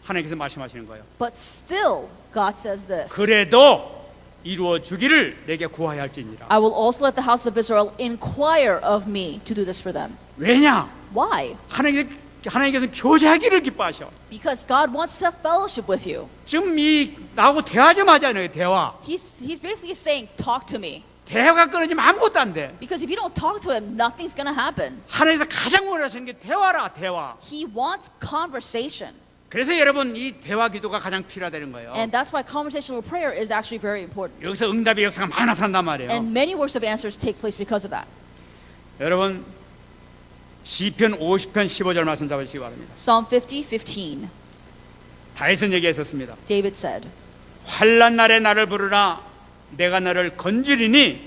[SPEAKER 1] 하나님께서 말씀하시는 거예요.
[SPEAKER 2] But still, God says this.
[SPEAKER 1] 그래도 이루어 주기를 내게 구하여 할지니라.
[SPEAKER 2] I will also let the house of Israel inquire of me to do this for them.
[SPEAKER 1] 왜냐?
[SPEAKER 2] Why?
[SPEAKER 1] 하나님께서는 교제하기를 기뻐하셔.
[SPEAKER 2] Because God wants to have fellowship with you.
[SPEAKER 1] 지금 이 나하고 대화 좀 하잖아요. 대화.
[SPEAKER 2] He's basically saying, talk to me.
[SPEAKER 1] 대화가 끊어지면 아무것도 안 돼.
[SPEAKER 2] Because if you don't talk to Him, nothing's going to happen.
[SPEAKER 1] 하나님께서 가장 원하시는 게 대화라. 대화.
[SPEAKER 2] He wants conversation.
[SPEAKER 1] 그래서 여러분 이 대화 기도가 가장 필요하다는 거예요.
[SPEAKER 2] And that's why conversational prayer is actually very important.
[SPEAKER 1] 여기서 응답의 역사가 많이 나타난단 말이에요.
[SPEAKER 2] And many works of answers take place because of that.
[SPEAKER 1] 여러분 시편 50편 15절 말씀 잡으시기 바랍니다.
[SPEAKER 2] Psalm 50:15.
[SPEAKER 1] 다윗은 얘기했었습니다.
[SPEAKER 2] David said,
[SPEAKER 1] 환난 날에 나를 부르라 내가 너를 건지리니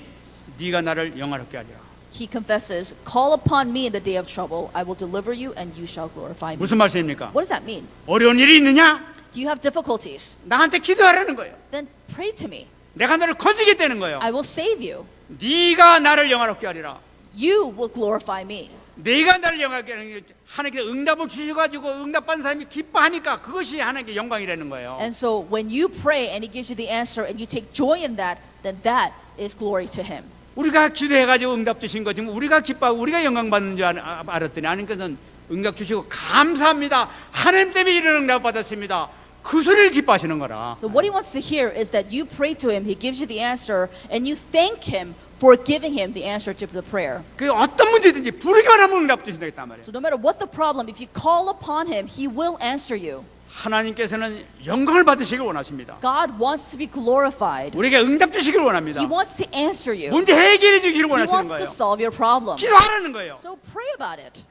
[SPEAKER 1] 네가 나를 영화롭게 하리라.
[SPEAKER 2] he confesses, call upon me in the day of trouble. I will deliver you and you shall glorify me.
[SPEAKER 1] 무슨 말씀입니까?
[SPEAKER 2] What does that mean?
[SPEAKER 1] 어려운 일이 있느냐?
[SPEAKER 2] Do you have difficulties?
[SPEAKER 1] 나한테 기도하라는 거예요.
[SPEAKER 2] Then pray to me.
[SPEAKER 1] 내가 너를 건지겠다는 거예요.
[SPEAKER 2] I will save you.
[SPEAKER 1] 네가 나를 영화롭게 하리라.
[SPEAKER 2] You will glorify me.
[SPEAKER 1] 네가 나를 영화롭게 하는 게 하나님께서 응답을 주셔가지고 응답받는 사람이 기뻐하니까 그것이 하나님께 영광이라는 거예요.
[SPEAKER 2] And so when you pray and He gives you the answer and you take joy in that, then that is glory to Him.
[SPEAKER 1] 우리가 기도해가지고 응답 주신 거 지금 우리가 기뻐하고 우리가 영광 받는 줄 알았더니 하나님께서는 응답 주시고 감사합니다. 하나님 때문에 이런 응답 받았습니다. 그 소리를 기뻐하시는 거라.
[SPEAKER 2] So what He wants to hear is that you pray to Him, He gives you the answer, and you thank Him for giving Him the answer to the prayer.
[SPEAKER 1] 그 어떤 문제든지 부르기만 하면 응답 주신다 했단 말이에요.
[SPEAKER 2] So no matter what the problem, if you call upon Him, He will answer you.
[SPEAKER 1] 하나님께서는 영광을 받으시길 원하십니다.
[SPEAKER 2] God wants to be glorified.
[SPEAKER 1] 우리에게 응답 주시길 원합니다.
[SPEAKER 2] He wants to answer you.
[SPEAKER 1] 문제 해결해 주기를
[SPEAKER 2] He
[SPEAKER 1] 원하시는
[SPEAKER 2] wants to
[SPEAKER 1] 거예요.
[SPEAKER 2] solve your problem.
[SPEAKER 1] 기도하라는 거예요.
[SPEAKER 2] So pray about it.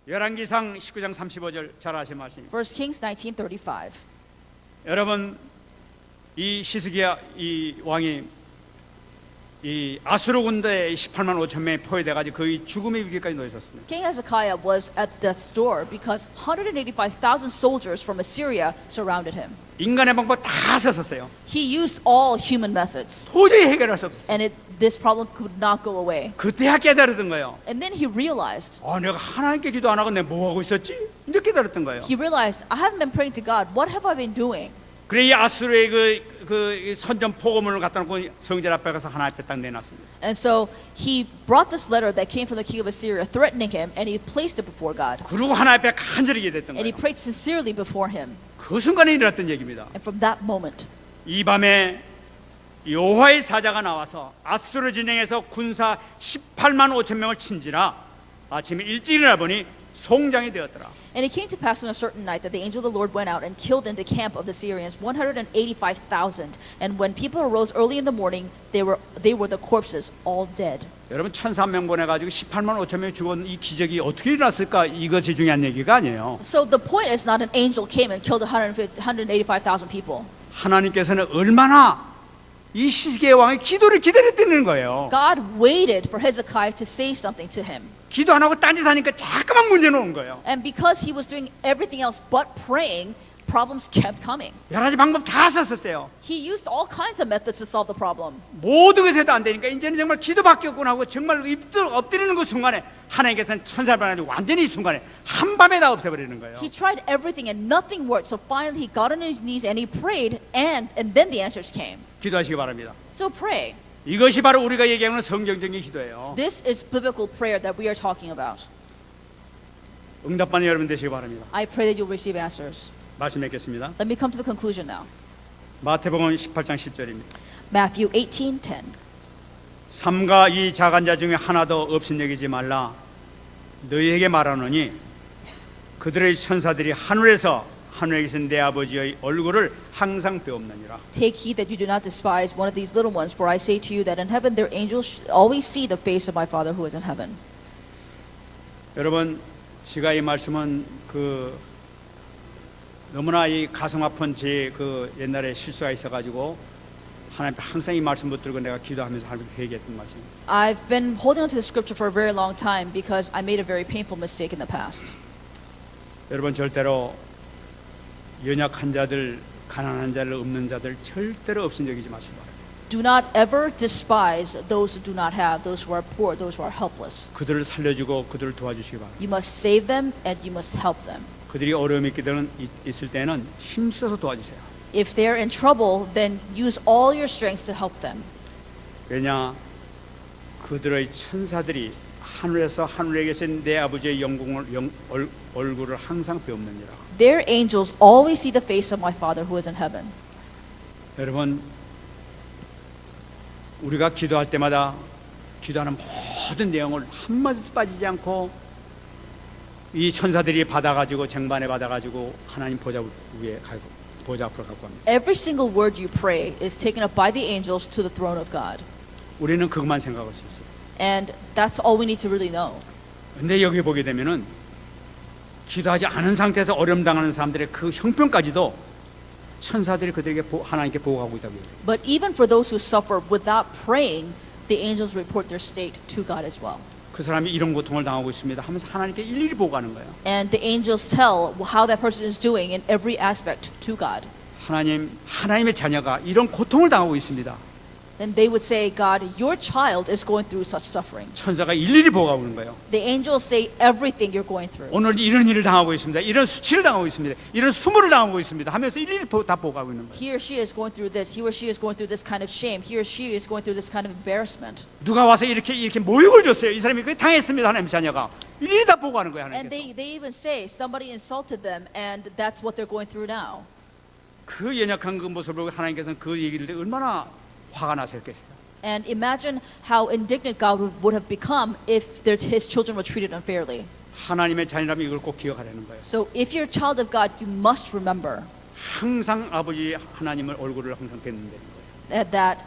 [SPEAKER 1] 열왕기상 19장 35절 잘 아시는 말씀입니다.
[SPEAKER 2] 1 Kings 19:35.
[SPEAKER 1] 여러분 이 시스기야 이 왕이 이 아수르 군대에 18만 5천 명이 포위돼 가지고 거의 죽음의 위기까지 놓였었습니다.
[SPEAKER 2] King Hezekiah was at death's door because 185,000 soldiers from Assyria surrounded him.
[SPEAKER 1] 인간의 방법 다 썼었어요.
[SPEAKER 2] He used all human methods,
[SPEAKER 1] 도저히 해결할 수 없었어요.
[SPEAKER 2] and this problem could not go away.
[SPEAKER 1] 그때야 깨달았던 거예요.
[SPEAKER 2] And then he realized,
[SPEAKER 1] 내가 하나님께 기도 안 하고 내가 뭐 하고 있었지? 이제 깨달았던 거예요.
[SPEAKER 2] I haven't been praying to God. What have I been doing?
[SPEAKER 1] 그래 이 아수르의 그 선전 포고문을 갖다 놓고 성전 앞에 가서 하나님 앞에 딱 내놨습니다.
[SPEAKER 2] And so he brought this letter that came from the king of Assyria threatening him, and he placed it before God.
[SPEAKER 1] 그리고 하나님 앞에 간절히 기도했던
[SPEAKER 2] And he
[SPEAKER 1] 거예요.
[SPEAKER 2] prayed sincerely before him.
[SPEAKER 1] 그 순간에 일어났던 얘기입니다.
[SPEAKER 2] And from that moment,
[SPEAKER 1] 이 밤에 여호와의 사자가 나와서 아수르 진영에서 군사 18만 5천 명을 친지라 아침에 일찍 일어나 보니 송장이 되었더라.
[SPEAKER 2] and it came to pass on a certain night that the angel of the Lord went out and killed in the camp of the Syrians 185,000. And when people arose early in the morning, they were the corpses, all dead.
[SPEAKER 1] 여러분 1,300명 보내가지고 18만 5천 명이 죽은 이 기적이 어떻게 일어났을까? 이것이 중요한 얘기가 아니에요.
[SPEAKER 2] So the point is not an angel came and killed 185,000 people.
[SPEAKER 1] 하나님께서는 얼마나 이 시스기야 왕의 기도를 기다렸다는 거예요.
[SPEAKER 2] God waited for Hezekiah to say something to him.
[SPEAKER 1] 기도 안 하고 딴짓 하니까 자꾸만 문제 놓은 거예요.
[SPEAKER 2] And because he was doing everything else but praying, problems kept coming.
[SPEAKER 1] 여러 가지 방법 다 썼었어요.
[SPEAKER 2] He used all kinds of methods to solve the problem.
[SPEAKER 1] 모든 게 돼도 안 되니까 이제는 정말 기도밖에 없구나 하고 정말 엎드리는 그 순간에 하나님께서는 천사를 보내가지고 완전히 이 순간에 한밤에 다 없애버리는 거예요.
[SPEAKER 2] He tried everything and nothing worked. So finally he got on his knees and he prayed, and then the answers came.
[SPEAKER 1] 기도하시기 바랍니다.
[SPEAKER 2] So pray.
[SPEAKER 1] 이것이 바로 우리가 얘기하는 성경적인 기도예요.
[SPEAKER 2] This is biblical prayer that we are talking about.
[SPEAKER 1] 응답받는 여러분 되시기 바랍니다.
[SPEAKER 2] I pray that you'll receive answers.
[SPEAKER 1] 말씀 맺겠습니다.
[SPEAKER 2] Let me come to the conclusion now.
[SPEAKER 1] 마태복음 18장 10절입니다.
[SPEAKER 2] Matthew 18:10.
[SPEAKER 1] 삼가 이 작은 자 중에 하나도 없인 여기지 말라. 너희에게 말하노니 그들의 천사들이 하늘에서 하늘에 계신 내 아버지의 얼굴을 항상 배옵느니라.
[SPEAKER 2] Take heed that you do not despise one of these little ones, for I say to you that in heaven their angels always see the face of my Father who is in heaven.
[SPEAKER 1] 여러분, 제가 이 말씀은 너무나 이 가슴 아픈 제 옛날에 실수가 있어가지고 하나님 앞에 항상 이 말씀 붙들고 내가 기도하면서 하나님께 회개했던 말씀.
[SPEAKER 2] I've been holding on to the scripture for a very long time because I made a very painful mistake in the past.
[SPEAKER 1] 여러분, 절대로 연약한 자들, 가난한 자들, 없는 자들 절대로 없인 여기지 마시기 바랍니다.
[SPEAKER 2] Do not ever despise those who do not have, those who are poor, those who are helpless.
[SPEAKER 1] 그들을 살려주고 그들을 도와주시기 바랍니다.
[SPEAKER 2] You must save them and you must help them.
[SPEAKER 1] 그들이 어려움이 있을 때는 힘써서 도와주세요.
[SPEAKER 2] If they're in trouble, then use all your strength to help them.
[SPEAKER 1] 왜냐, 그들의 천사들이 하늘에서 하늘에 계신 내 아버지의 얼굴을 항상 배움느니라.
[SPEAKER 2] Their angels always see the face of my Father who is in heaven.
[SPEAKER 1] 여러분, 우리가 기도할 때마다 기도하는 모든 내용을 한마디도 빠지지 않고 이 천사들이 받아가지고 쟁반에 받아가지고 하나님 보좌 앞으로 갖고 갑니다.
[SPEAKER 2] Every single word you pray is taken up by the angels to the throne of God.
[SPEAKER 1] 우리는 그것만 생각할 수 있어요.
[SPEAKER 2] And that's all we need to really know.
[SPEAKER 1] 근데 여기 보게 되면은 기도하지 않은 상태에서 어려움 당하는 사람들의 그 형편까지도 천사들이 그들에게 하나님께 보고하고 있다고 해요.
[SPEAKER 2] But even for those who suffer without praying, the angels report their state to God as well.
[SPEAKER 1] 그 사람이 이런 고통을 당하고 있습니다 하면서 하나님께 일일이 보고하는 거예요.
[SPEAKER 2] And the angels tell how that person is doing in every aspect to God.
[SPEAKER 1] 하나님의 자녀가 이런 고통을 당하고 있습니다.
[SPEAKER 2] And they would say, God, your child is going through such suffering.
[SPEAKER 1] 천사가 일일이 보고하고 있는 거예요.
[SPEAKER 2] The angels say everything you're going through.
[SPEAKER 1] 오늘 이런 일을 당하고 있습니다. 이런 수치를 당하고 있습니다. 이런 수모를 당하고 있습니다 하면서 일일이 다 보고하고 있는 거예요.
[SPEAKER 2] He or she is going through this. He or she is going through this kind of shame. He or she is going through this kind of embarrassment.
[SPEAKER 1] 누가 와서 이렇게 모욕을 줬어요. 이 사람이 그게 당했습니다. 하나님 자녀가 일일이 다 보고하는 거예요.
[SPEAKER 2] And
[SPEAKER 1] 하나님께서.
[SPEAKER 2] they even say somebody insulted them, and that's what they're going through now.
[SPEAKER 1] 그 연약한 그 모습을 보고 하나님께서는 그 얘기를 듣고 얼마나 화가 나셨겠어요.
[SPEAKER 2] And imagine how indignant God would have become if his children were treated unfairly.
[SPEAKER 1] 하나님의 자녀라면 이걸 꼭 기억하라는 거예요.
[SPEAKER 2] So if you're a child of God, you must remember
[SPEAKER 1] 항상 아버지 하나님을 얼굴을 항상 뵙는다는 거예요.
[SPEAKER 2] that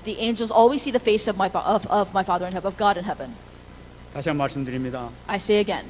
[SPEAKER 2] the angels always see the face of my Father in heaven, of God in heaven.
[SPEAKER 1] 다시 한번 말씀드립니다.
[SPEAKER 2] I say again,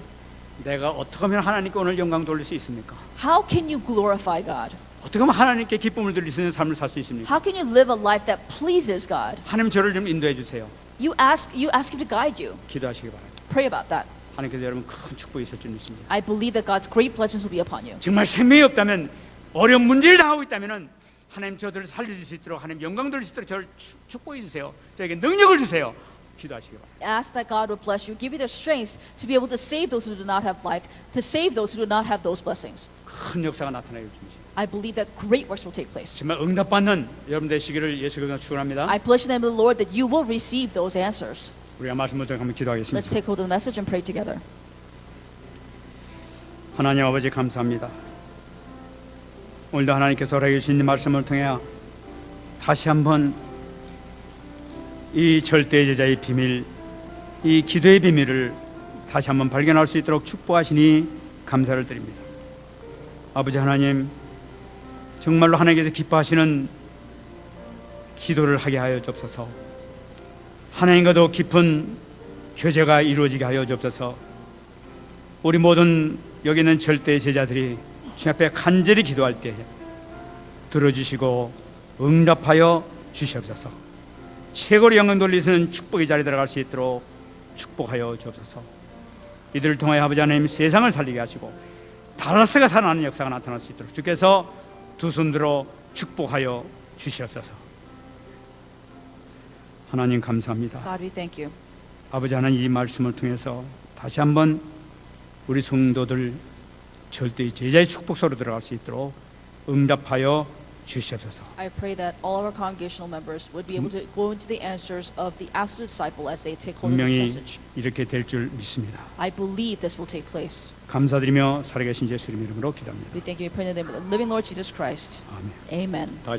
[SPEAKER 1] 내가 어떻게 하면 하나님께 오늘 영광 돌릴 수 있습니까?
[SPEAKER 2] how can you glorify God?
[SPEAKER 1] 어떻게 하면 하나님께 기쁨을 드릴 수 있는 삶을 살 수 있습니까?
[SPEAKER 2] How can you live a life that pleases God?
[SPEAKER 1] 하나님 저를 좀 인도해 주세요.
[SPEAKER 2] You ask Him to guide you.
[SPEAKER 1] 기도하시기 바랍니다.
[SPEAKER 2] Pray about that.
[SPEAKER 1] 하나님께서 여러분 큰 축복이 있을 줄 믿습니다.
[SPEAKER 2] I believe that God's great blessings will be upon you.
[SPEAKER 1] 정말 생명이 없다면 어려운 문제를 당하고 있다면은 하나님 저들을 살려줄 수 있도록 하나님 영광 돌릴 수 있도록 저를 축복해 주세요. 저에게 능력을 주세요. 기도하시기 바랍니다.
[SPEAKER 2] Ask that God would bless you, give you the strength to be able to save those who do not have life, to save those who do not have those blessings.
[SPEAKER 1] 큰 역사가 나타나게 주십니다.
[SPEAKER 2] I believe that great works will take place.
[SPEAKER 1] 정말 응답받는 여러분 되시기를 예수 그리스도로 축원합니다.
[SPEAKER 2] I bless the name of the Lord that you will receive those answers.
[SPEAKER 1] 우리가 말씀을 듣고 한번 기도하겠습니다.
[SPEAKER 2] Let's take hold of the message and pray together.
[SPEAKER 1] 하나님 아버지 감사합니다. 오늘도 하나님께서 허락해 주신 이 말씀을 통해 다시 한번 이 절대 제자의 비밀, 이 기도의 비밀을 다시 한번 발견할 수 있도록 축복하시니 감사를 드립니다. 아버지 하나님, 정말로 하나님께서 기뻐하시는 기도를 하게 하여 주옵소서. 하나님과도 깊은 교제가 이루어지게 하여 주옵소서. 우리 모든 여기 있는 절대 제자들이 주님 앞에 간절히 기도할 때 들어주시고 응답하여 주시옵소서. 최고로 영광 돌리시는 축복의 자리에 들어갈 수 있도록 축복하여 주옵소서. 이들을 통하여 아버지 하나님 세상을 살리게 하시고 달라스가 살아나는 역사가 나타날 수 있도록 주께서 두 손들어 축복하여 주시옵소서. 하나님 감사합니다.
[SPEAKER 2] God, we thank you.
[SPEAKER 1] 아버지 하나님 이 말씀을 통해서 다시 한번 우리 성도들 절대 제자의 축복소로 들어갈 수 있도록 응답하여 주시옵소서.
[SPEAKER 2] I pray that all of our congregational members would be able to go into the answers of the absolute disciple as they take hold of this
[SPEAKER 1] 분명히
[SPEAKER 2] message.
[SPEAKER 1] 이렇게 될 줄 믿습니다.
[SPEAKER 2] I believe this will take place.
[SPEAKER 1] 감사드리며 살아계신 예수님 이름으로 기도합니다.
[SPEAKER 2] We thank you. We pray in the name of the living Lord Jesus Christ.
[SPEAKER 1] 아멘.
[SPEAKER 2] Amen.
[SPEAKER 1] 다 같이